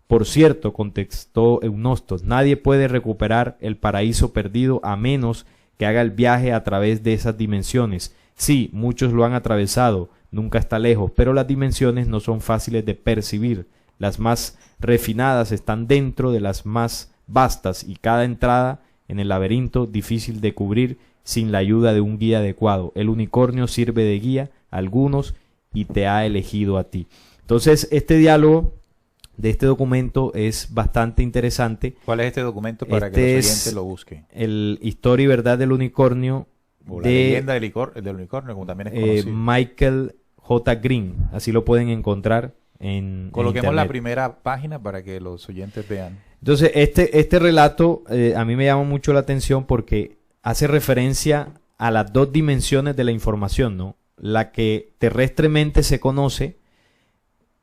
Por cierto, contestó Eugnostos, nadie puede recuperar el paraíso perdido a menos que haga el viaje a través de esas dimensiones. Sí, muchos lo han atravesado, nunca está lejos, pero las dimensiones no son fáciles de percibir. Las más refinadas están dentro de las más vastas y cada entrada en el laberinto difícil de cubrir sin la ayuda de un guía adecuado. El unicornio sirve de guía a algunos y te ha elegido a ti. Entonces, este diálogo de este documento es bastante interesante. ¿Cuál es este documento para que los oyentes lo busquen? El Historia y Verdad del Unicornio, o la leyenda del unicornio, como también es conocido. Michael J. Green, así lo pueden encontrar en Coloquemos internet. La primera página para que los oyentes vean. Entonces, este relato a mí me llama mucho la atención porque hace referencia a las 2 dimensiones de la información, ¿no? La que terrestremente se conoce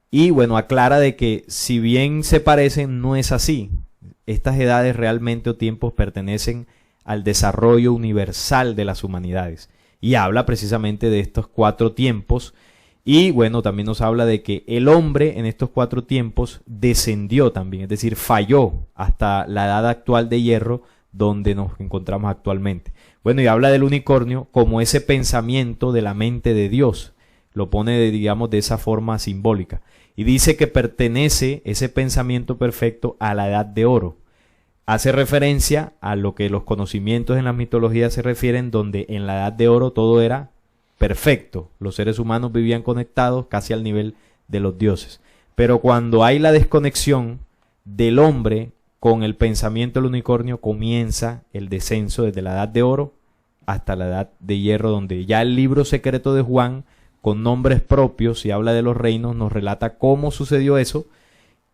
y, bueno, aclara de que si bien se parecen, no es así. Estas edades realmente o tiempos pertenecen al desarrollo universal de las humanidades. Y habla precisamente de estos 4 tiempos. Y bueno, también nos habla de que el hombre en estos 4 tiempos descendió también, es decir, falló hasta la edad actual de hierro donde nos encontramos actualmente. Bueno, y habla del unicornio como ese pensamiento de la mente de Dios. Lo pone, digamos, de esa forma simbólica. Y dice que pertenece ese pensamiento perfecto a la edad de oro. Hace referencia a lo que los conocimientos en la mitología se refieren, donde en la edad de oro todo era perfecto. Los seres humanos vivían conectados casi al nivel de los dioses. Pero cuando hay la desconexión del hombre con el pensamiento del unicornio, comienza el descenso desde la edad de oro hasta la edad de hierro, donde ya el libro secreto de Juan, con nombres propios y habla de los reinos, nos relata cómo sucedió eso,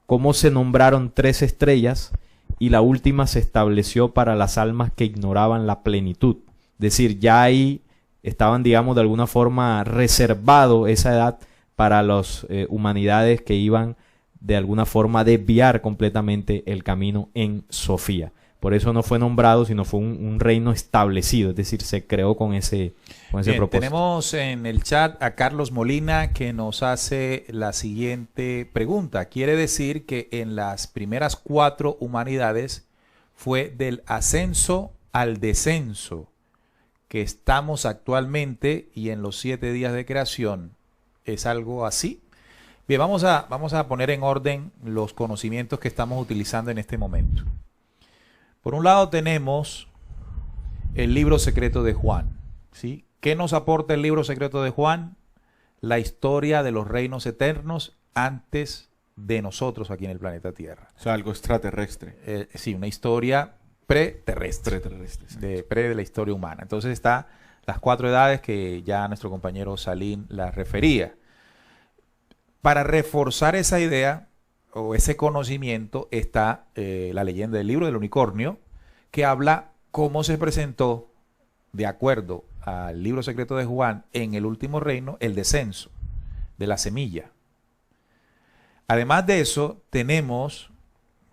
cómo se nombraron 3 estrellas y la última se estableció para las almas que ignoraban la plenitud. Es decir, ya ahí estaban, digamos, de alguna forma reservado esa edad para las humanidades que iban de alguna forma a desviar completamente el camino en Sofía. Por eso no fue nombrado, sino fue un reino establecido, es decir, se creó con ese propósito. Tenemos en el chat a Carlos Molina que nos hace la siguiente pregunta. Quiere decir que en las primeras 4 humanidades fue del ascenso al descenso que estamos actualmente y en los 7 días de creación. ¿Es algo así? Bien, vamos a poner en orden los conocimientos que estamos utilizando en este momento. Por un lado tenemos el libro secreto de Juan, ¿sí? ¿Qué nos aporta el libro secreto de Juan? La historia de los reinos eternos antes de nosotros aquí en el planeta Tierra. O sea, algo extraterrestre. Sí, una historia preterrestre, Sí. de la historia humana. Entonces está las 4 edades que ya nuestro compañero Salim las refería. Para reforzar esa idea o ese conocimiento está la leyenda del libro del unicornio, que habla cómo se presentó, de acuerdo al libro secreto de Juan, en el último reino, el descenso de la semilla. Además de eso, tenemos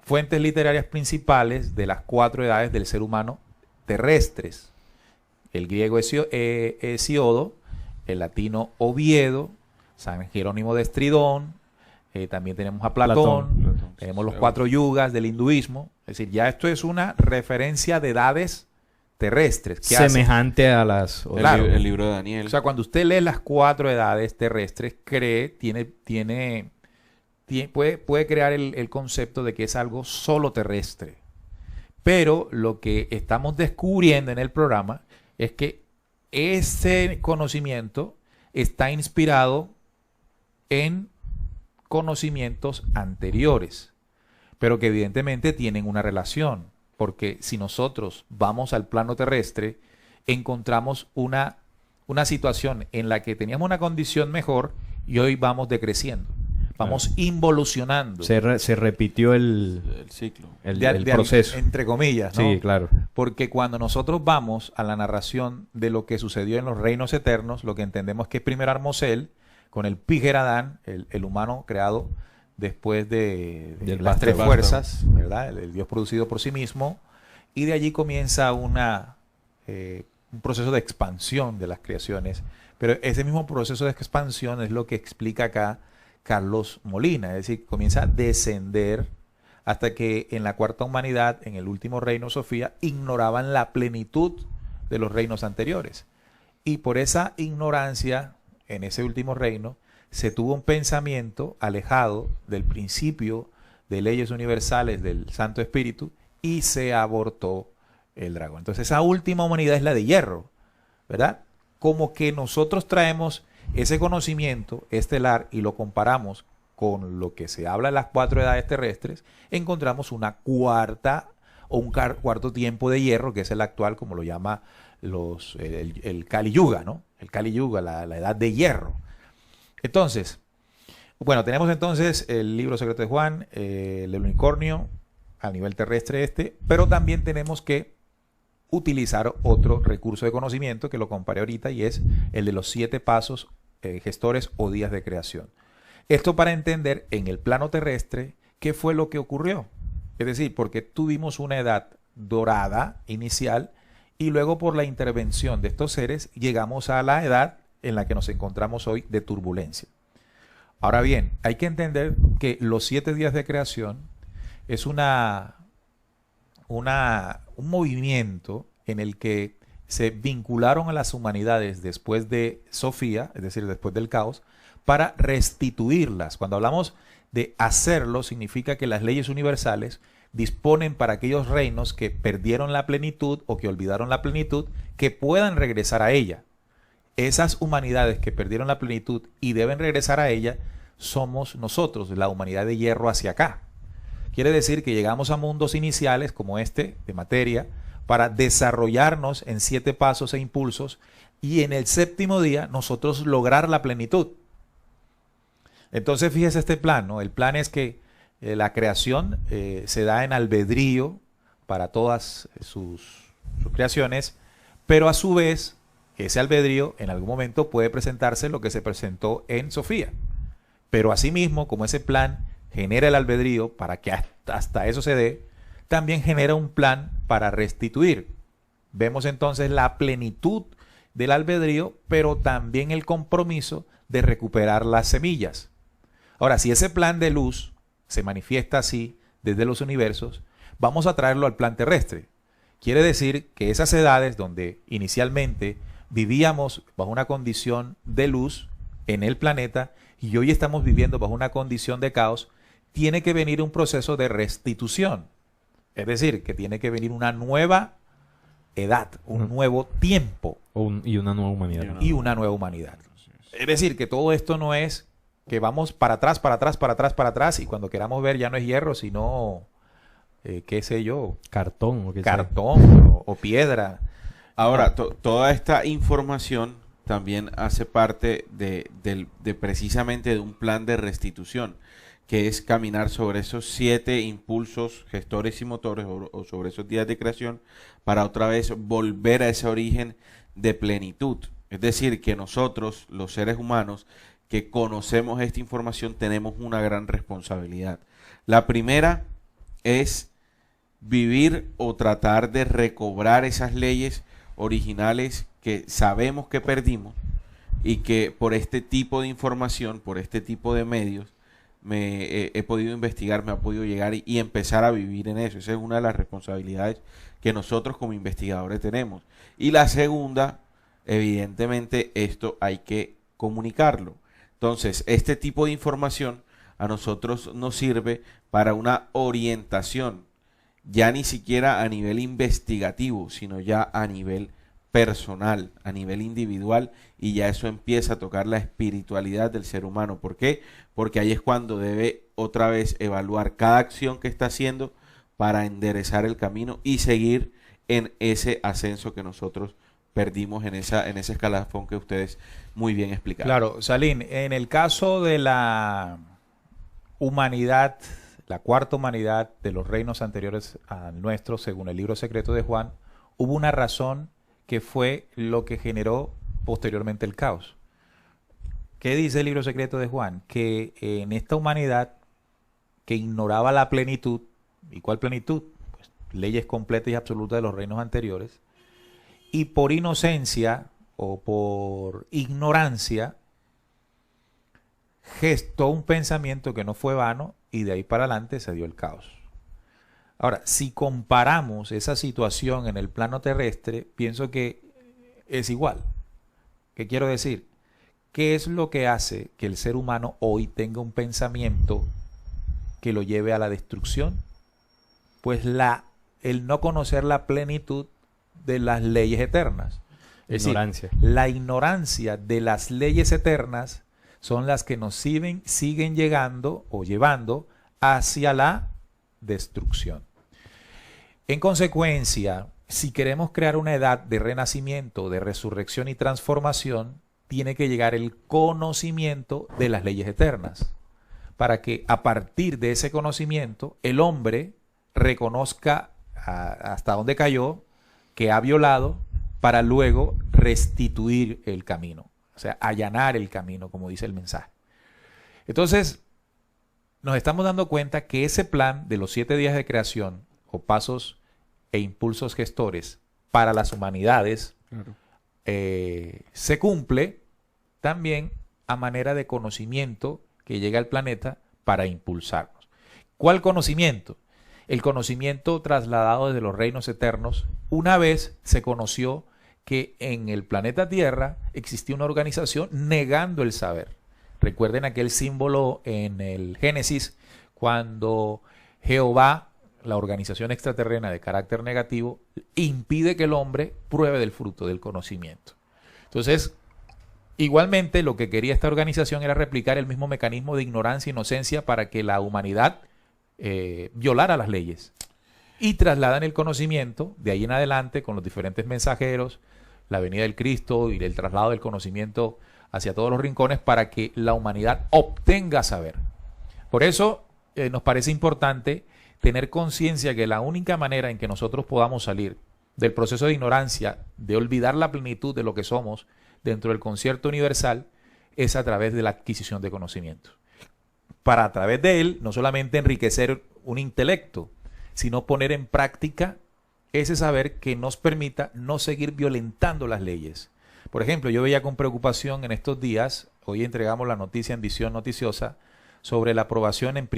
fuentes literarias principales de las 4 edades del ser humano terrestres. El griego Hesíodo, el latino Oviedo, San Jerónimo de Estridón, también tenemos a Platón, tenemos los 4 yugas del hinduismo. Es decir, ya esto es una referencia de edades terrestres. Semejante a las... Claro. El libro de Daniel. O sea, cuando usted lee las 4 edades terrestres, puede crear el concepto de que es algo solo terrestre. Pero lo que estamos descubriendo en el programa es que ese conocimiento está inspirado en conocimientos anteriores, pero que evidentemente tienen una relación, porque si nosotros vamos al plano terrestre, encontramos una situación en la que teníamos una condición mejor y hoy vamos decreciendo. Vamos involucionando. Se repitió el ciclo. El proceso. Entre comillas, ¿no? Sí, claro. Porque cuando nosotros vamos a la narración de lo que sucedió en los reinos eternos, lo que entendemos que es primero Armosel, con el Píger Adán, el humano creado después de las 3 fuerzas, ¿verdad? El Dios producido por sí mismo. Y de allí comienza un proceso de expansión de las creaciones. Pero ese mismo proceso de expansión es lo que explica acá Carlos Molina, es decir, comienza a descender hasta que en la 4ª humanidad, en el último reino Sofía, ignoraban la plenitud de los reinos anteriores. Y por esa ignorancia, en ese último reino, se tuvo un pensamiento alejado del principio de leyes universales del Santo Espíritu y se abortó el dragón. Entonces esa última humanidad es la de hierro, ¿verdad? Como que nosotros traemos ese conocimiento estelar y lo comparamos con lo que se habla en las 4 edades terrestres, encontramos una cuarta o un cuarto tiempo de hierro, que es el actual, como lo llama el Kali Yuga, ¿no? El Kali Yuga, la edad de hierro. Entonces, bueno, tenemos entonces el libro secreto de Juan, el unicornio a nivel terrestre pero también tenemos que utilizar otro recurso de conocimiento que lo comparé ahorita y es el de los 7 pasos gestores o días de creación. Esto para entender en el plano terrestre qué fue lo que ocurrió. Es decir, porque tuvimos una edad dorada inicial y luego por la intervención de estos seres llegamos a la edad en la que nos encontramos hoy de turbulencia. Ahora bien, hay que entender que los 7 días de creación es un movimiento en el que se vincularon a las humanidades después de Sofía, es decir, después del caos, para restituirlas. Cuando hablamos de hacerlo, significa que las leyes universales disponen para aquellos reinos que perdieron la plenitud o que olvidaron la plenitud, que puedan regresar a ella. Esas humanidades que perdieron la plenitud y deben regresar a ella, somos nosotros, la humanidad de hierro hacia acá. Quiere decir que llegamos a mundos iniciales como este, de materia, para desarrollarnos en 7 pasos e impulsos y en el 7º día nosotros lograr la plenitud. Entonces fíjese este plan, ¿no? El plan es que la creación se da en albedrío para todas sus creaciones, pero a su vez ese albedrío en algún momento puede presentarse lo que se presentó en Sofía. Pero asimismo, como ese plan genera el albedrío para que hasta eso se dé, también genera un plan para restituir. Vemos entonces la plenitud del albedrío, pero también el compromiso de recuperar las semillas. Ahora, si ese plan de luz se manifiesta así desde los universos, vamos a traerlo al plan terrestre. Quiere decir que esas edades donde inicialmente vivíamos bajo una condición de luz en el planeta y hoy estamos viviendo bajo una condición de caos, tiene que venir un proceso de restitución. Es decir, que tiene que venir una nueva edad, un nuevo tiempo. Y una nueva humanidad. Y una nueva humanidad. Es decir, que todo esto no es que vamos para atrás, para atrás, para atrás, para atrás, y cuando queramos ver ya no es hierro, sino, qué sé yo, cartón o piedra. Ahora, toda esta información también hace parte de precisamente de un plan de restitución, que es caminar sobre esos 7 impulsos gestores y motores o sobre esos días de creación para otra vez volver a ese origen de plenitud. Es decir, que nosotros, los seres humanos, que conocemos esta información, tenemos una gran responsabilidad. La primera es vivir o tratar de recobrar esas leyes originales que sabemos que perdimos y que por este tipo de información, por este tipo de medios, he podido investigar, me ha podido llegar y empezar a vivir en eso. Esa es una de las responsabilidades que nosotros como investigadores tenemos. Y la segunda, evidentemente, esto hay que comunicarlo. Entonces, este tipo de información a nosotros nos sirve para una orientación, ya ni siquiera a nivel investigativo, sino ya a nivel personal, a nivel individual, y ya eso empieza a tocar la espiritualidad del ser humano. ¿Por qué? Porque ahí es cuando debe otra vez evaluar cada acción que está haciendo para enderezar el camino y seguir en ese ascenso que nosotros perdimos en ese escalafón que ustedes muy bien explicaron. Claro, Salim, en el caso de la humanidad, la cuarta humanidad de los reinos anteriores al nuestro, según el libro secreto de Juan, hubo una razón que fue lo que generó posteriormente el caos. ¿Qué dice el libro secreto de Juan? Que en esta humanidad que ignoraba la plenitud, ¿y cuál plenitud? Pues leyes completas y absolutas de los reinos anteriores, y por inocencia o por ignorancia gestó un pensamiento que no fue vano y de ahí para adelante se dio el caos. Ahora, si comparamos esa situación en el plano terrestre, pienso que es igual. ¿Qué quiero decir? ¿Qué es lo que hace que el ser humano hoy tenga un pensamiento que lo lleve a la destrucción? Pues el no conocer la plenitud de las leyes eternas. Es Ignorancia. decir, la ignorancia de las leyes eternas son las que nos siguen llegando o llevando hacia la destrucción. En consecuencia, si queremos crear una edad de renacimiento, de resurrección y transformación, tiene que llegar el conocimiento de las leyes eternas, para que a partir de ese conocimiento el hombre reconozca hasta dónde cayó, que ha violado, para luego restituir el camino, o sea, allanar el camino, como dice el mensaje. Entonces, nos estamos dando cuenta que ese plan de los 7 días de creación, o pasos e impulsos gestores para las humanidades, claro, se cumple también a manera de conocimiento que llega al planeta para impulsarnos. ¿Cuál conocimiento? El conocimiento trasladado desde los reinos eternos. Una vez se conoció que en el planeta Tierra existía una organización negando el saber. Recuerden aquel símbolo en el Génesis, cuando Jehová, la organización extraterrena de carácter negativo, impide que el hombre pruebe del fruto del conocimiento. Entonces, igualmente lo que quería esta organización era replicar el mismo mecanismo de ignorancia e inocencia para que la humanidad violara las leyes. Y trasladan el conocimiento de ahí en adelante con los diferentes mensajeros, la venida del Cristo y el traslado del conocimiento hacia todos los rincones para que la humanidad obtenga saber. Por eso nos parece importante tener conciencia que la única manera en que nosotros podamos salir del proceso de ignorancia, de olvidar la plenitud de lo que somos dentro del concierto universal, es a través de la adquisición de conocimiento. Para a través de él no solamente enriquecer un intelecto, sino poner en práctica ese saber que nos permita no seguir violentando las leyes. Por ejemplo, yo veía con preocupación en estos días, hoy entregamos la noticia en Visión Noticiosa, sobre la aprobación en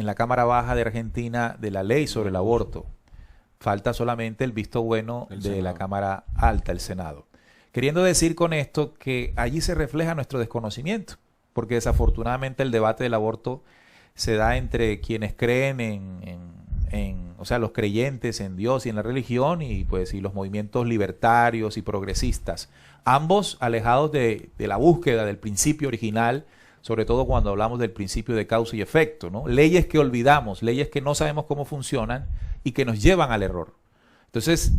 la Cámara Baja de Argentina de la ley sobre el aborto. Falta solamente el visto bueno de la Cámara Alta, el Senado. Queriendo decir con esto que allí se refleja nuestro desconocimiento, porque desafortunadamente el debate del aborto se da entre quienes creen o sea, los creyentes en Dios y en la religión, y los movimientos libertarios y progresistas, ambos alejados de la búsqueda del principio original, sobre todo cuando hablamos del principio de causa y efecto, ¿no? Leyes que olvidamos, leyes que no sabemos cómo funcionan y que nos llevan al error. Entonces,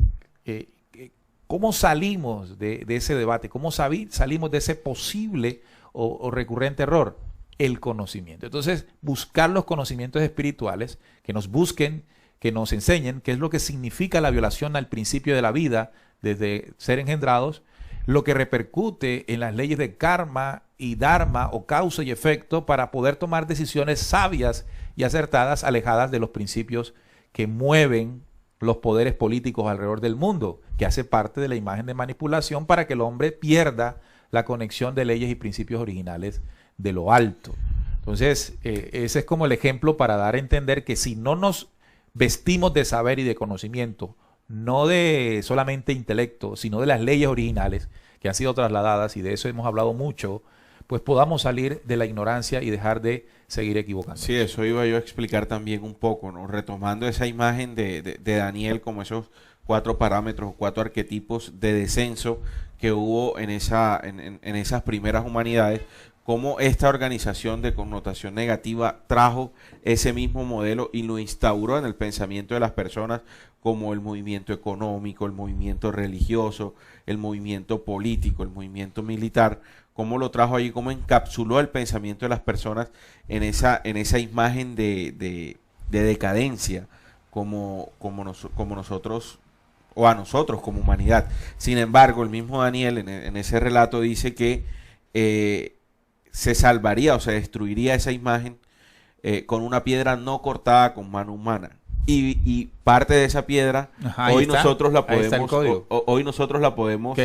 ¿Cómo salimos de ese debate? ¿Cómo salimos de ese posible o recurrente error? El conocimiento. Entonces, buscar los conocimientos espirituales que nos busquen, que nos enseñen qué es lo que significa la violación al principio de la vida desde ser engendrados, lo que repercute en las leyes de karma y dharma o causa y efecto para poder tomar decisiones sabias y acertadas, alejadas de los principios que mueven los poderes políticos alrededor del mundo, que hace parte de la imagen de manipulación para que el hombre pierda la conexión de leyes y principios originales de lo alto. Entonces, ese es como el ejemplo para dar a entender que si no nos vestimos de saber y de conocimiento, no de solamente intelecto, sino de las leyes originales que han sido trasladadas, y de eso hemos hablado mucho, pues podamos salir de la ignorancia y dejar de seguir equivocando. Sí, eso iba yo a explicar también un poco, ¿no? Retomando esa imagen de Daniel como esos 4 parámetros o 4 arquetipos de descenso que hubo en esas primeras humanidades, cómo esta organización de connotación negativa trajo ese mismo modelo y lo instauró en el pensamiento de las personas, como el movimiento económico, el movimiento religioso, el movimiento político, el movimiento militar, cómo lo trajo allí, cómo encapsuló el pensamiento de las personas en esa imagen de decadencia, como nosotros, o a nosotros como humanidad. Sin embargo, el mismo Daniel en ese relato dice que se salvaría o se destruiría esa imagen con una piedra no cortada con mano humana. Y parte de esa piedra, hoy nosotros la podemos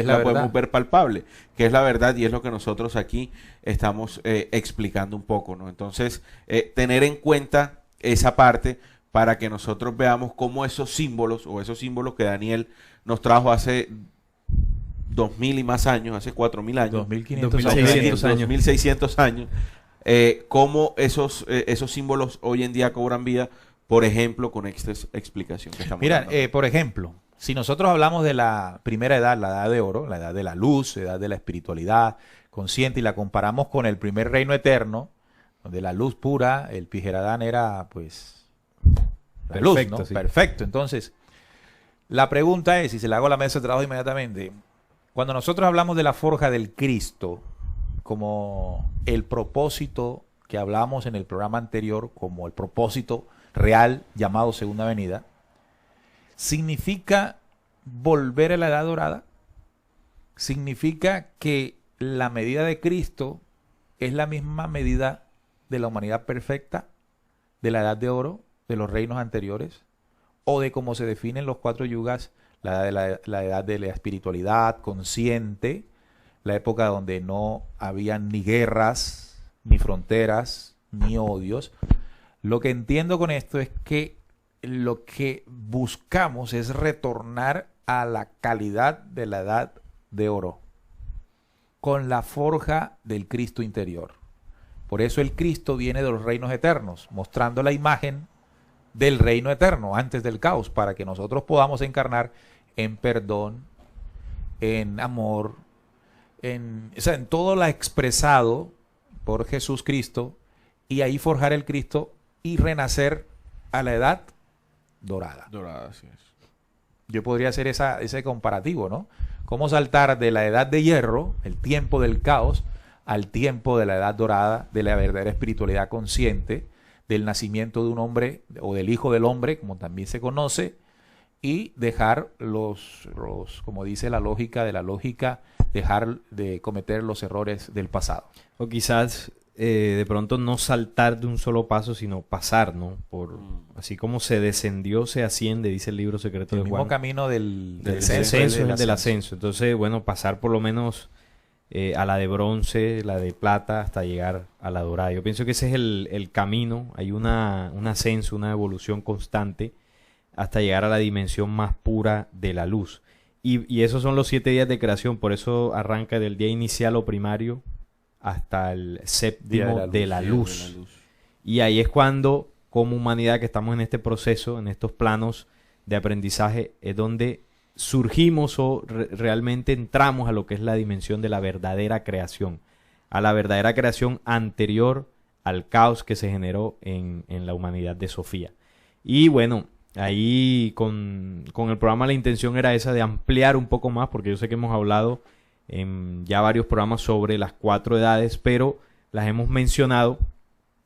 ver palpable, que es la verdad, y es lo que nosotros aquí estamos explicando un poco, ¿no? Entonces, tener en cuenta esa parte para que nosotros veamos cómo esos símbolos que Daniel nos trajo hace 2000 y más años, hace 4000 años, 2600 años, cómo esos símbolos hoy en día cobran vida, por ejemplo, con esta explicación que estamos dando. Por ejemplo, si nosotros hablamos de la primera edad, la edad de oro, la edad de la luz, la edad de la espiritualidad consciente, y la comparamos con el primer reino eterno, donde la luz pura, el Pijeradán era pues la perfecto, luz, ¿no? Sí. Perfecto. Entonces, la pregunta es, y se la hago a la mesa de trabajo inmediatamente, cuando nosotros hablamos de la forja del Cristo, como el propósito que hablamos en el programa anterior, como el propósito real llamado Segunda Venida, ¿significa volver a la Edad Dorada? ¿Significa que la medida de Cristo es la misma medida de la humanidad perfecta, de la Edad de Oro, de los reinos anteriores? ¿O de cómo se definen los 4 yugas, la edad de la espiritualidad consciente, la época donde no habían ni guerras, ni fronteras, ni odios? Lo que entiendo con esto es que lo que buscamos es retornar a la calidad de la Edad de Oro, con la forja del Cristo interior. Por eso el Cristo viene de los reinos eternos, mostrando la imagen del reino eterno antes del caos, para que nosotros podamos encarnar en perdón, en amor, en todo lo expresado por Jesús Cristo, y ahí forjar el Cristo y renacer a la Edad Dorada. Dorada, así es. Yo podría hacer ese comparativo, ¿no? Cómo saltar de la Edad de Hierro, el tiempo del caos, al tiempo de la Edad Dorada, de la verdadera espiritualidad consciente, del nacimiento de un hombre, o del Hijo del Hombre, como también se conoce, y dejar como dice la lógica de la lógica, dejar de cometer los errores del pasado. O quizás de pronto no saltar de un solo paso, sino pasar, ¿no? Así como se descendió, se asciende, dice el libro secreto de Juan. El mismo camino del descenso es el del ascenso. Entonces, bueno, pasar por lo menos a la de bronce, la de plata, hasta llegar a la dorada. Yo pienso que ese es el camino. Hay un ascenso, una evolución constante hasta llegar a la dimensión más pura de la luz. Y esos son los 7 días de creación. Por eso arranca del día inicial o primario hasta el séptimo de la luz. Y ahí es cuando, como humanidad que estamos en este proceso, en estos planos de aprendizaje, es donde surgimos o realmente entramos a lo que es la dimensión de la verdadera creación, a la verdadera creación anterior al caos que se generó en la humanidad de Sofía. Y bueno, Ahí con el programa la intención era esa de ampliar un poco más, porque yo sé que hemos hablado en ya varios programas sobre las 4 edades, pero las hemos mencionado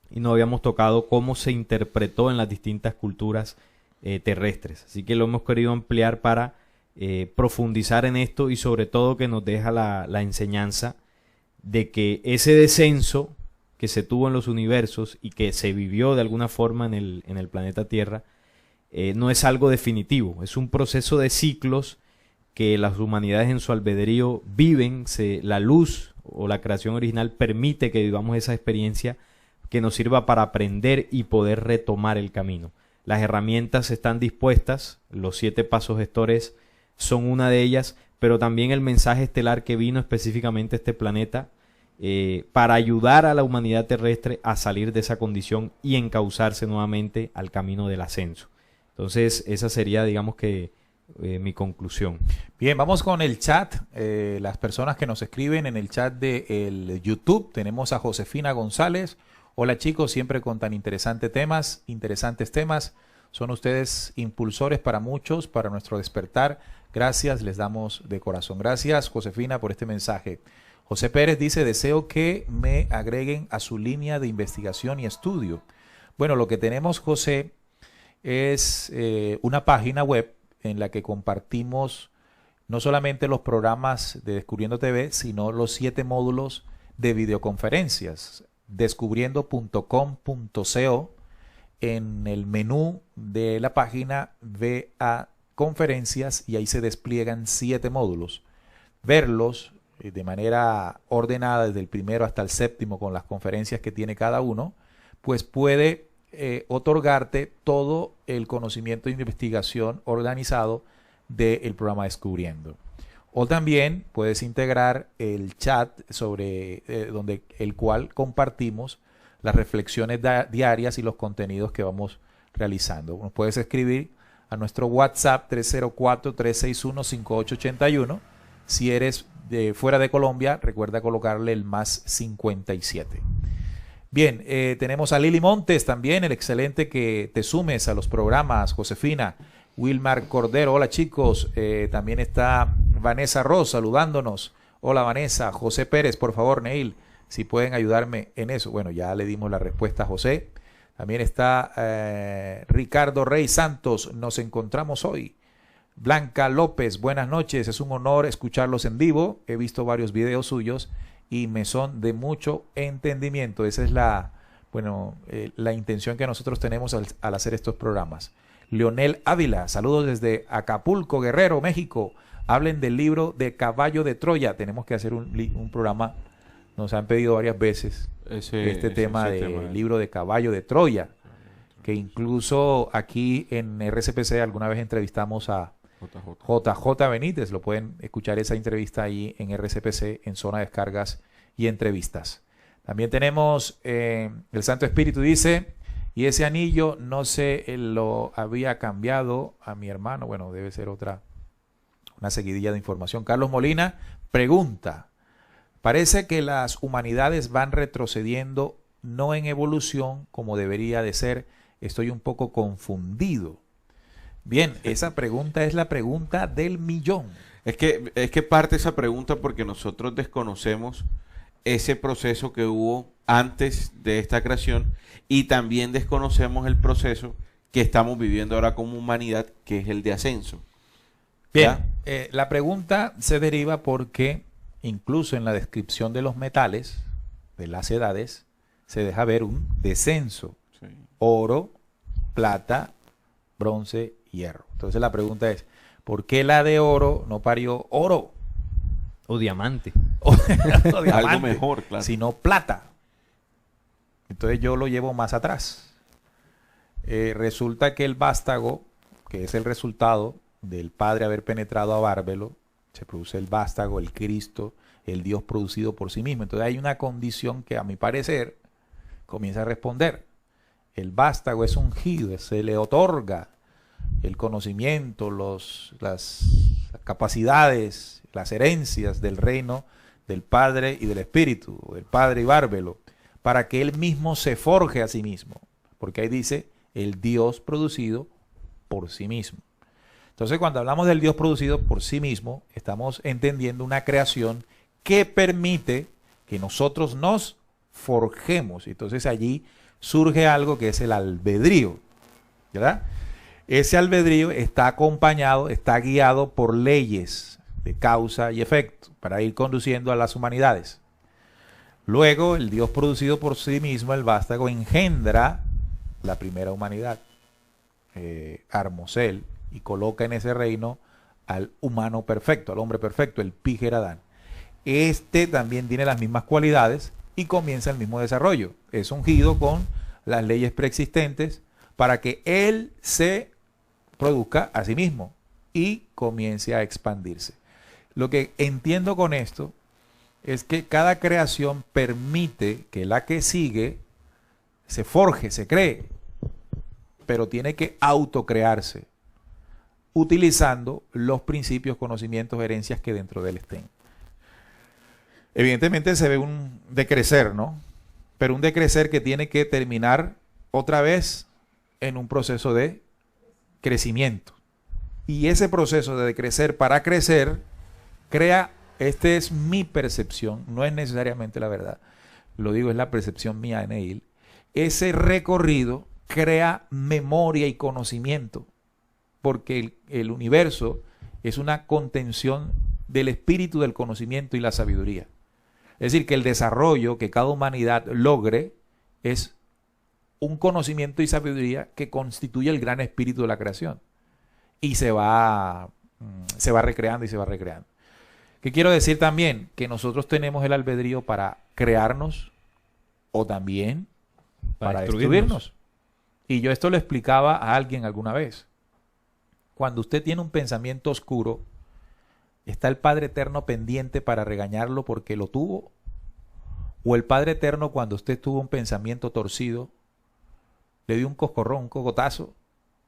y no habíamos tocado cómo se interpretó en las distintas culturas terrestres. Así que lo hemos querido ampliar para profundizar en esto y sobre todo que nos deja la enseñanza de que ese descenso que se tuvo en los universos y que se vivió de alguna forma en el planeta Tierra no es algo definitivo, es un proceso de ciclos que las humanidades en su albedrío viven, la luz o la creación original permite que vivamos esa experiencia que nos sirva para aprender y poder retomar el camino. Las herramientas están dispuestas, los 7 pasos gestores son una de ellas, pero también el mensaje estelar que vino específicamente a este planeta para ayudar a la humanidad terrestre a salir de esa condición y encauzarse nuevamente al camino del ascenso. Entonces, esa sería, digamos que, mi conclusión. Bien, vamos con el chat. Las personas que nos escriben en el chat de YouTube. Tenemos a Josefina González. Hola chicos, siempre con tan interesantes temas. Son ustedes impulsores para muchos, para nuestro despertar. Gracias, les damos de corazón. Gracias, Josefina, por este mensaje. José Pérez dice, deseo que me agreguen a su línea de investigación y estudio. Bueno, lo que tenemos, José, es una página web en la que compartimos no solamente los programas de Descubriendo TV, sino los 7 módulos de videoconferencias. Descubriendo.com.co, en el menú de la página ve a conferencias y ahí se despliegan 7 módulos. Verlos de manera ordenada desde el primero hasta el 7º con las conferencias que tiene cada uno, pues puede otorgarte todo el conocimiento de investigación organizado del programa Descubriendo. O también puedes integrar el chat sobre el cual compartimos las reflexiones diarias y los contenidos que vamos realizando. Nos puedes escribir a nuestro WhatsApp 304-361-5881. Si eres de fuera de Colombia, recuerda colocarle el más 57. Bien, tenemos a Lili Montes también, el excelente que te sumes a los programas, Josefina. Wilmar Cordero, hola chicos. También está Vanessa Ross saludándonos. Hola Vanessa. José Pérez, por favor, Neil, si pueden ayudarme en eso. Bueno, ya le dimos la respuesta a José. También está Ricardo Rey Santos, nos encontramos hoy. Blanca López, buenas noches, es un honor escucharlos en vivo. He visto varios videos suyos y me son de mucho entendimiento. Esa es la intención que nosotros tenemos al hacer estos programas. Leonel Ávila, saludos desde Acapulco, Guerrero, México. Hablen del libro de Caballo de Troya. Tenemos que hacer un programa, nos han pedido varias veces este tema del libro de Caballo de Troya, que incluso aquí en RCPC alguna vez entrevistamos a JJ Benítez. Lo pueden escuchar esa entrevista ahí en RCPC, en zona de descargas y entrevistas. También tenemos el Santo Espíritu dice, y ese anillo no se lo había cambiado a mi hermano. Bueno, debe ser una seguidilla de información. Carlos Molina pregunta, parece que las humanidades van retrocediendo, no en evolución como debería de ser. Estoy un poco confundido. Bien, esa pregunta es la pregunta del millón. Es que parte esa pregunta porque nosotros desconocemos ese proceso que hubo antes de esta creación y también desconocemos el proceso que estamos viviendo ahora como humanidad, que es el de ascenso. Bien, la pregunta se deriva porque incluso en la descripción de los metales, de las edades, se deja ver un descenso. Sí. Oro, plata, bronce, hierro. Entonces la pregunta es, ¿por qué la de oro no parió oro? O diamante. o diamante, algo mejor, claro. Sino plata. Entonces yo lo llevo más atrás. Resulta que el vástago, que es el resultado del Padre haber penetrado a Bárbelo, se produce el vástago, el Cristo, el Dios producido por sí mismo. Entonces hay una condición que a mi parecer comienza a responder. El vástago es ungido, se le otorga el conocimiento, las capacidades, las herencias del reino del Padre y del Espíritu, del Padre y Bárbelo, para que él mismo se forje a sí mismo. Porque ahí dice, el Dios producido por sí mismo. Entonces, cuando hablamos del Dios producido por sí mismo, estamos entendiendo una creación que permite que nosotros nos forjemos. Entonces allí surge algo que es el albedrío, ¿verdad? Ese albedrío está acompañado, está guiado por leyes de causa y efecto para ir conduciendo a las humanidades. Luego, el Dios producido por sí mismo, el vástago, engendra la primera humanidad, Armosel, y coloca en ese reino al humano perfecto, al hombre perfecto, el Píger Adán. Este también tiene las mismas cualidades y comienza el mismo desarrollo. Es ungido con las leyes preexistentes para que él se produzca a sí mismo y comience a expandirse. Lo que entiendo con esto es que cada creación permite que la que sigue se forje, se cree, pero tiene que autocrearse, utilizando los principios, conocimientos, herencias que dentro de él estén. Evidentemente se ve un decrecer, ¿no? Pero un decrecer que tiene que terminar otra vez en un proceso de crecimiento. Y ese proceso de decrecer para crecer crea, esta es mi percepción, no es necesariamente la verdad, lo digo, es la percepción mía de Neil. Ese recorrido crea memoria y conocimiento, porque el universo es una contención del espíritu del conocimiento y la sabiduría. Es decir, que el desarrollo que cada humanidad logre es un conocimiento y sabiduría que constituye el gran espíritu de la creación. Y se va recreando y se va recreando. ¿Qué quiero decir también? Que nosotros tenemos el albedrío para crearnos o también para destruirnos. Y yo esto lo explicaba a alguien alguna vez. Cuando usted tiene un pensamiento oscuro, ¿está el Padre Eterno pendiente para regañarlo porque lo tuvo? ¿O el Padre Eterno, cuando usted tuvo un pensamiento torcido, le dio un coscorrón, un cogotazo,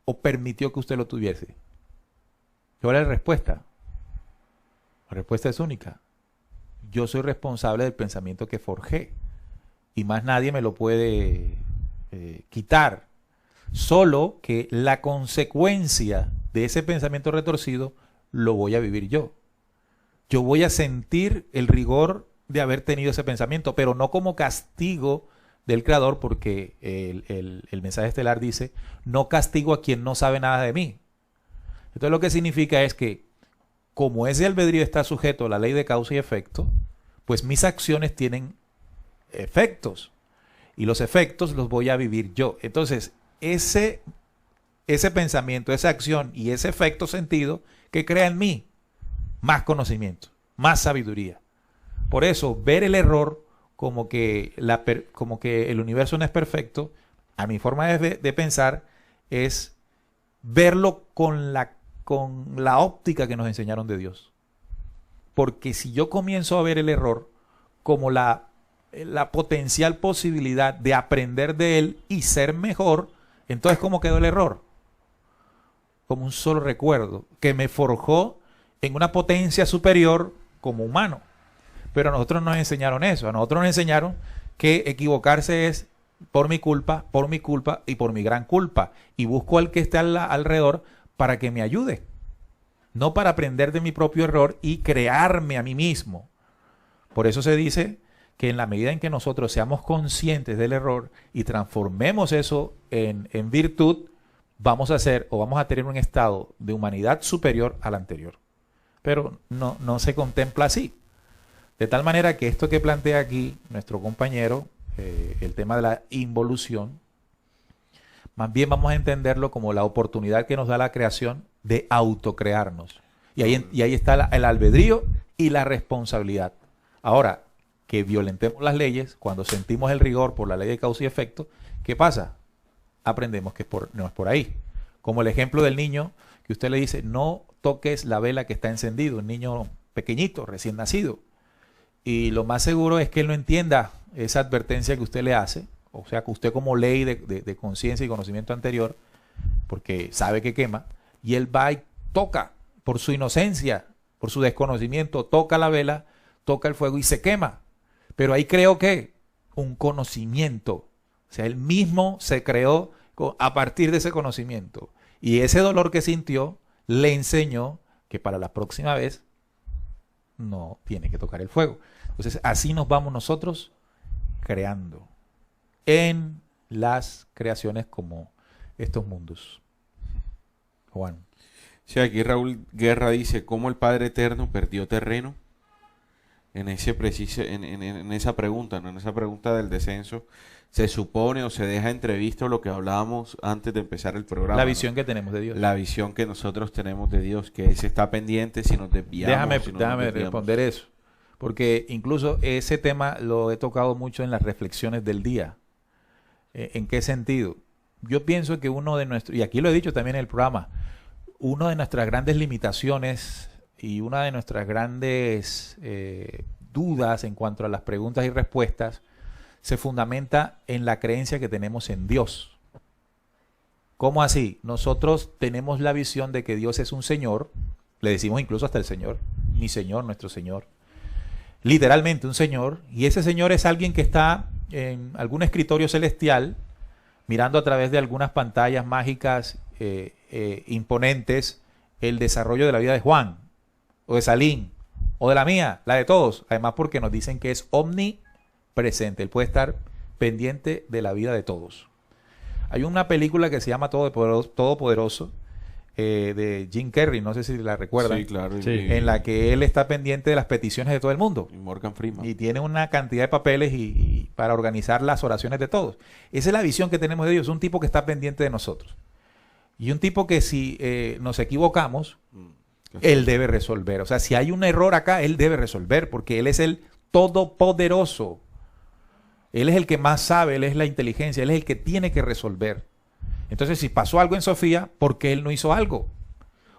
o permitió que usted lo tuviese? ¿Cuál es la respuesta? La respuesta es única. Yo soy responsable del pensamiento que forjé y más nadie me lo puede quitar. Solo que la consecuencia de ese pensamiento retorcido lo voy a vivir yo. Yo voy a sentir el rigor de haber tenido ese pensamiento, pero no como castigo del Creador, porque el mensaje estelar dice, no castigo a quien no sabe nada de mí. Entonces lo que significa es que como ese albedrío está sujeto a la ley de causa y efecto, pues mis acciones tienen efectos y los efectos los voy a vivir yo. Entonces ese pensamiento, esa acción y ese efecto sentido que crea en mí más conocimiento, más sabiduría. Por eso ver el error como que el universo no es perfecto, a mi forma de pensar es verlo con la óptica que nos enseñaron de Dios. Porque si yo comienzo a ver el error como la potencial posibilidad de aprender de él y ser mejor, entonces ¿cómo quedó el error? Como un solo recuerdo que me forjó en una potencia superior como humano. Pero a nosotros nos enseñaron eso. A nosotros nos enseñaron que equivocarse es por mi culpa y por mi gran culpa. Y busco al que esté alrededor para que me ayude. No para aprender de mi propio error y crearme a mí mismo. Por eso se dice que en la medida en que nosotros seamos conscientes del error y transformemos eso en virtud, vamos a tener un estado de humanidad superior al anterior. Pero no se contempla así. De tal manera que esto que plantea aquí nuestro compañero, el tema de la involución, más bien vamos a entenderlo como la oportunidad que nos da la creación de autocrearnos. Y ahí está el albedrío y la responsabilidad. Ahora, que violentemos las leyes, cuando sentimos el rigor por la ley de causa y efecto, ¿qué pasa? Aprendemos que no es por ahí. Como el ejemplo del niño que usted le dice, no toques la vela que está encendida, un niño pequeñito, recién nacido. Y lo más seguro es que él no entienda esa advertencia que usted le hace, o sea, que usted como ley de conciencia y conocimiento anterior, porque sabe que quema, y él va y toca, por su inocencia, por su desconocimiento, toca la vela, toca el fuego y se quema. Pero ahí creo que un conocimiento, o sea, él mismo se creó a partir de ese conocimiento. Y ese dolor que sintió le enseñó que para la próxima vez no tiene que tocar el fuego. Entonces así nos vamos nosotros creando en las creaciones como estos mundos. Juan. Sí, aquí Raúl Guerra dice, ¿cómo el Padre Eterno perdió terreno? En esa pregunta, ¿no? En esa pregunta del descenso, se supone o se deja entrevisto lo que hablábamos antes de empezar el programa. La visión, ¿no?, que tenemos de Dios. La visión que nosotros tenemos de Dios, que Él está pendiente si nos desviamos. Déjame responder eso, porque incluso ese tema lo he tocado mucho en las reflexiones del día. ¿En qué sentido? Yo pienso que uno de nuestros, y aquí lo he dicho también en el programa, una de nuestras grandes limitaciones y una de nuestras grandes dudas en cuanto a las preguntas y respuestas se fundamenta en la creencia que tenemos en Dios. ¿Cómo así? Nosotros tenemos la visión de que Dios es un Señor, le decimos incluso hasta el Señor, mi Señor, nuestro Señor, literalmente un Señor, y ese Señor es alguien que está en algún escritorio celestial, mirando a través de algunas pantallas mágicas imponentes el desarrollo de la vida de Juan, o de Salim, o de la mía, la de todos. Además porque nos dicen que es omnipresente, él puede estar pendiente de la vida de todos. Hay una película que se llama Todopoderoso, de Jim Carrey, no sé si la recuerdan. Sí, claro. Sí. En la que él está pendiente de las peticiones de todo el mundo. Y Morgan Freeman. Y tiene una cantidad de papeles y para organizar las oraciones de todos. Esa es la visión que tenemos de Dios, un tipo que está pendiente de nosotros. Y un tipo que si nos equivocamos, él debe resolver. O sea, si hay un error acá, él debe resolver, porque él es el todopoderoso. Él es el que más sabe, él es la inteligencia, él es el que tiene que resolver. Entonces, si pasó algo en Sofía, ¿por qué él no hizo algo?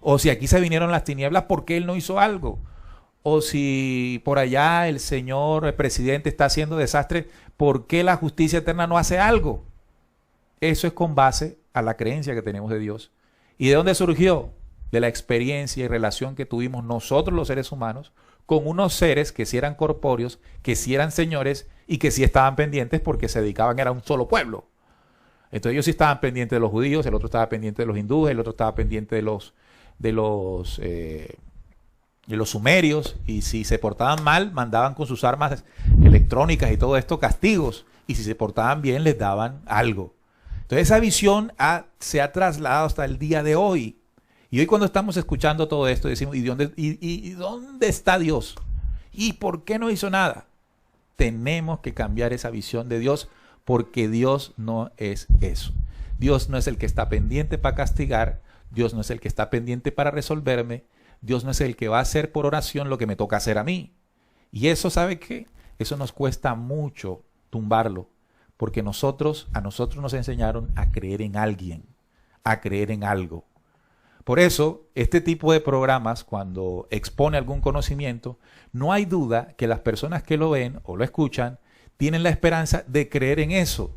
O si aquí se vinieron las tinieblas, ¿por qué él no hizo algo? O si por allá el señor presidente está haciendo desastre, ¿por qué la justicia eterna no hace algo? Eso es con base a la creencia que tenemos de Dios. ¿Y de dónde surgió? De la experiencia y relación que tuvimos nosotros los seres humanos con unos seres que sí eran corpóreos, que sí eran señores y que sí estaban pendientes porque se dedicaban a un solo pueblo. Entonces ellos sí estaban pendientes de los judíos, el otro estaba pendiente de los hindúes, el otro estaba pendiente de los sumerios, y si se portaban mal, mandaban con sus armas electrónicas y todo esto castigos, y si se portaban bien, les daban algo. Entonces esa visión se ha trasladado hasta el día de hoy. Y hoy cuando estamos escuchando todo esto, decimos, ¿y dónde está Dios? ¿Y por qué no hizo nada? Tenemos que cambiar esa visión de Dios, porque Dios no es eso. Dios no es el que está pendiente para castigar, Dios no es el que está pendiente para resolverme, Dios no es el que va a hacer por oración lo que me toca hacer a mí. Y eso, ¿sabe qué? Eso nos cuesta mucho tumbarlo, porque a nosotros nos enseñaron a creer en alguien, a creer en algo. Por eso, este tipo de programas, cuando expone algún conocimiento, no hay duda que las personas que lo ven o lo escuchan tienen la esperanza de creer en eso.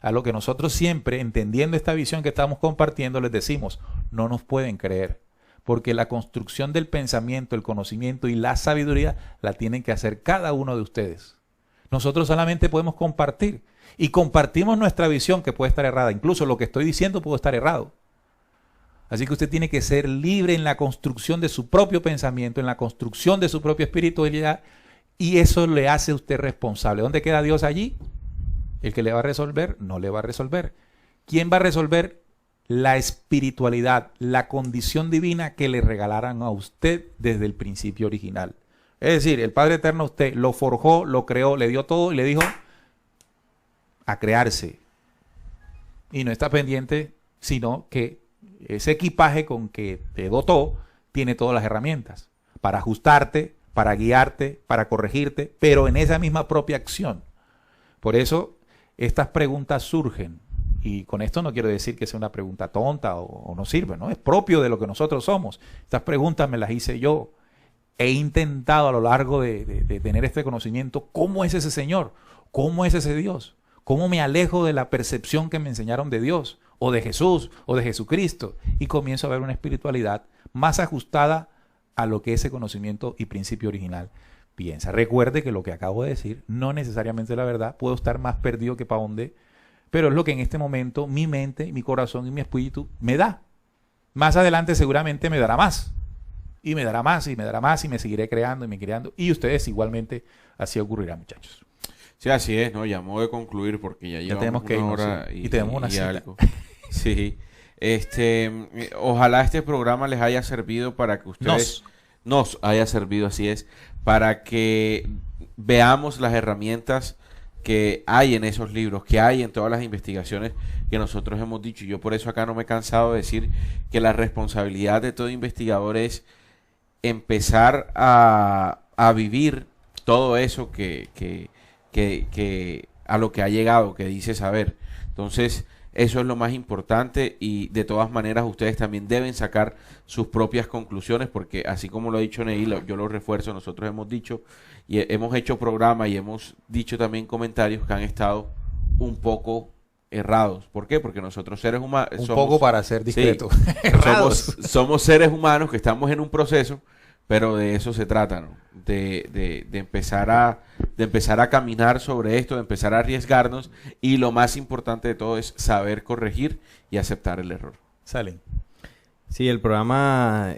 A lo que nosotros siempre, entendiendo esta visión que estamos compartiendo, les decimos, no nos pueden creer, porque la construcción del pensamiento, el conocimiento y la sabiduría la tienen que hacer cada uno de ustedes. Nosotros solamente podemos compartir, y compartimos nuestra visión, que puede estar errada. Incluso lo que estoy diciendo puede estar errado. Así que usted tiene que ser libre en la construcción de su propio pensamiento, en la construcción de su propia espiritualidad, y eso le hace a usted responsable. ¿Dónde queda Dios allí? El que le va a resolver, no le va a resolver. ¿Quién va a resolver? La espiritualidad, la condición divina que le regalaran a usted desde el principio original. Es decir, el Padre Eterno a usted lo forjó, lo creó, le dio todo y le dijo a crearse. Y no está pendiente, sino que ese equipaje con que te dotó tiene todas las herramientas para ajustarte, para guiarte, para corregirte, pero en esa misma propia acción. Por eso estas preguntas surgen, y con esto no quiero decir que sea una pregunta tonta o no sirve, ¿no? Es propio de lo que nosotros somos. Estas preguntas me las hice yo. He intentado a lo largo de tener este conocimiento, ¿cómo es ese Señor? ¿Cómo es ese Dios? ¿Cómo me alejo de la percepción que me enseñaron de Dios, o de Jesús, o de Jesucristo? Y comienzo a ver una espiritualidad más ajustada a lo que ese conocimiento y principio original piensa. Recuerde que lo que acabo de decir no necesariamente es la verdad. Puedo estar más perdido que para dónde, pero es lo que en este momento mi mente, mi corazón y mi espíritu me da. más adelante seguramente me dará más. Y me dará más, y me dará más, y me seguiré creando, y me creando. Y ustedes igualmente, así ocurrirá, muchachos. Sí, así es, ¿no? Llamó de concluir porque ya llevamos tenemos que una irnos, hora sí. Y tenemos una cita. algo. Sí. Ojalá este programa les haya servido para que ustedes... Nos haya servido, así es, para que veamos las herramientas que hay en esos libros, que hay en todas las investigaciones que nosotros hemos dicho. Yo por eso acá no me he cansado de decir que la responsabilidad de todo investigador es empezar a vivir todo eso que a lo que ha llegado, que dice saber. Entonces, eso es lo más importante y de todas maneras ustedes también deben sacar sus propias conclusiones porque así como lo ha dicho Neil, yo lo refuerzo, nosotros hemos dicho y hemos hecho programas y hemos dicho también comentarios que han estado un poco errados. ¿Por qué? Porque nosotros seres humanos... Un poco para ser discreto. Sí, somos seres humanos que estamos en un proceso, pero de eso se trata, ¿no? De empezar a caminar sobre esto, de empezar a arriesgarnos y lo más importante de todo es saber corregir y aceptar el error. Salen. Sí, el programa,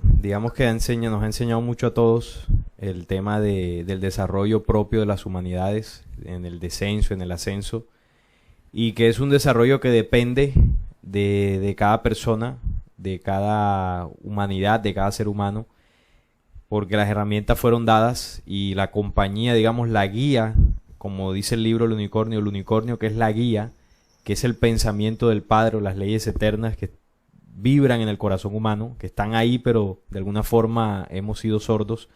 digamos que nos ha enseñado mucho a todos el tema del desarrollo propio de las humanidades, en el descenso, en el ascenso, y que es un desarrollo que depende de cada persona, de cada humanidad, de cada ser humano, porque las herramientas fueron dadas y la compañía, digamos, la guía, como dice el libro el unicornio que es la guía, que es el pensamiento del Padre o las leyes eternas que vibran en el corazón humano, que están ahí pero de alguna forma hemos sido sordos,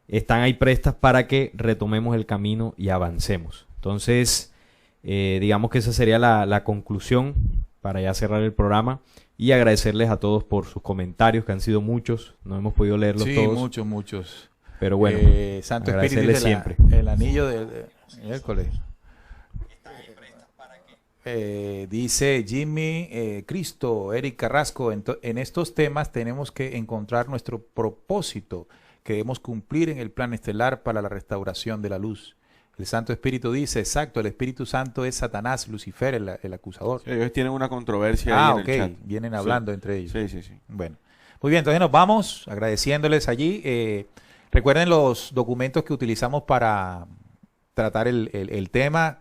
están ahí prestas para que retomemos el camino y avancemos. Entonces, digamos que esa sería la conclusión para ya cerrar el programa. Y agradecerles a todos por sus comentarios, que han sido muchos. No hemos podido leerlos todos. Sí, muchos. Pero bueno, Santo Espíritu dice siempre. El anillo de miércoles. Dice Jimmy Cristo, Eric Carrasco, en estos temas tenemos que encontrar nuestro propósito que debemos cumplir en el plan estelar para la restauración de la luz. El Santo Espíritu dice, exacto, el Espíritu Santo es Satanás, Lucifer, el acusador. Sí, ellos tienen una controversia ahí en el chat. Vienen hablando entre ellos. Sí. Bueno, muy bien, entonces nos vamos agradeciéndoles allí. Recuerden los documentos que utilizamos para tratar el tema.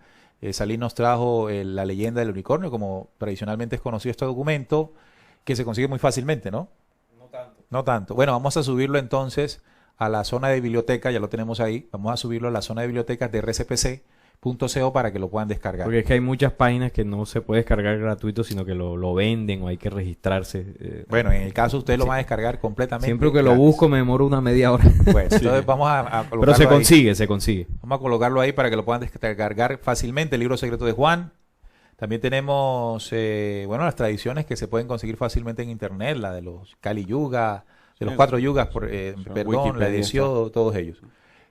Salín nos trajo la leyenda del unicornio, como tradicionalmente es conocido este documento, que se consigue muy fácilmente, ¿no? No tanto. Bueno, vamos a subirlo entonces a la zona de biblioteca, ya lo tenemos ahí, vamos a subirlo a la zona de bibliotecas de rcpc.co para que lo puedan descargar. Porque es que hay muchas páginas que no se puede descargar gratuito, sino que lo venden o hay que registrarse. Bueno, en el caso usted lo va a descargar completamente. Siempre que lo busco me demoro una media hora. Bueno, entonces vamos a colocarlo. Pero se consigue. Vamos a colocarlo ahí para que lo puedan descargar fácilmente, el libro secreto de Juan. También tenemos, las tradiciones que se pueden conseguir fácilmente en internet, la de los Kali Yuga, de los 4 yugas, la edición, todos ellos.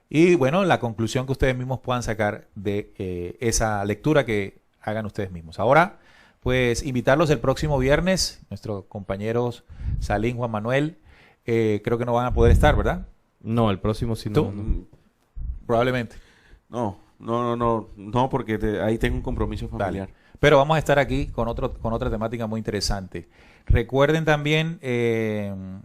Y bueno, la conclusión que ustedes mismos puedan sacar de esa lectura que hagan ustedes mismos. Ahora, pues invitarlos el próximo viernes, nuestros compañeros Salín, Juan Manuel, creo que no van a poder estar, ¿verdad? No, el próximo sí no. Probablemente. No, porque ahí tengo un compromiso familiar. Dale. Pero vamos a estar aquí con otra temática muy interesante. Recuerden también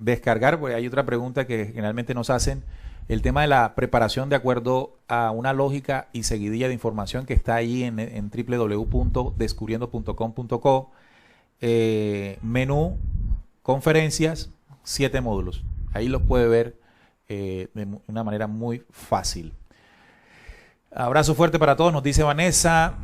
descargar, porque hay otra pregunta que generalmente nos hacen, el tema de la preparación de acuerdo a una lógica y seguidilla de información que está ahí en www.descubriendo.com.co. Menú, conferencias, 7 módulos. Ahí los puede ver de una manera muy fácil. Abrazo fuerte para todos, nos dice Vanessa.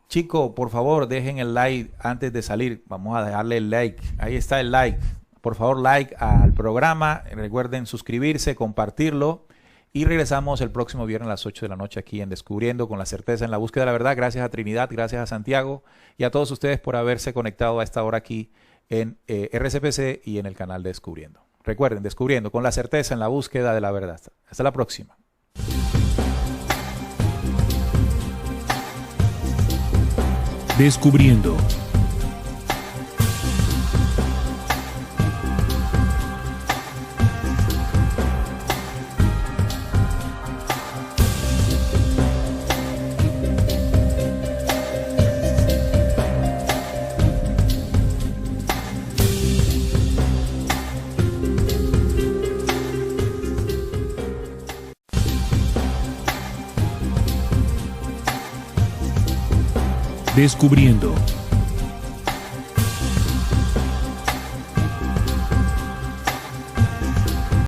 Chico, por favor, dejen el like antes de salir. Vamos a dejarle el like. Ahí está el like. Por favor, like al programa. Recuerden suscribirse, compartirlo. Y regresamos el próximo viernes a las 8 de la noche aquí en Descubriendo con la certeza en la búsqueda de la verdad. Gracias a Trinidad, gracias a Santiago y a todos ustedes por haberse conectado a esta hora aquí en RCPC y en el canal de Descubriendo. Recuerden, Descubriendo con la certeza en la búsqueda de la verdad. Hasta la próxima. Descubriendo. Descubriendo.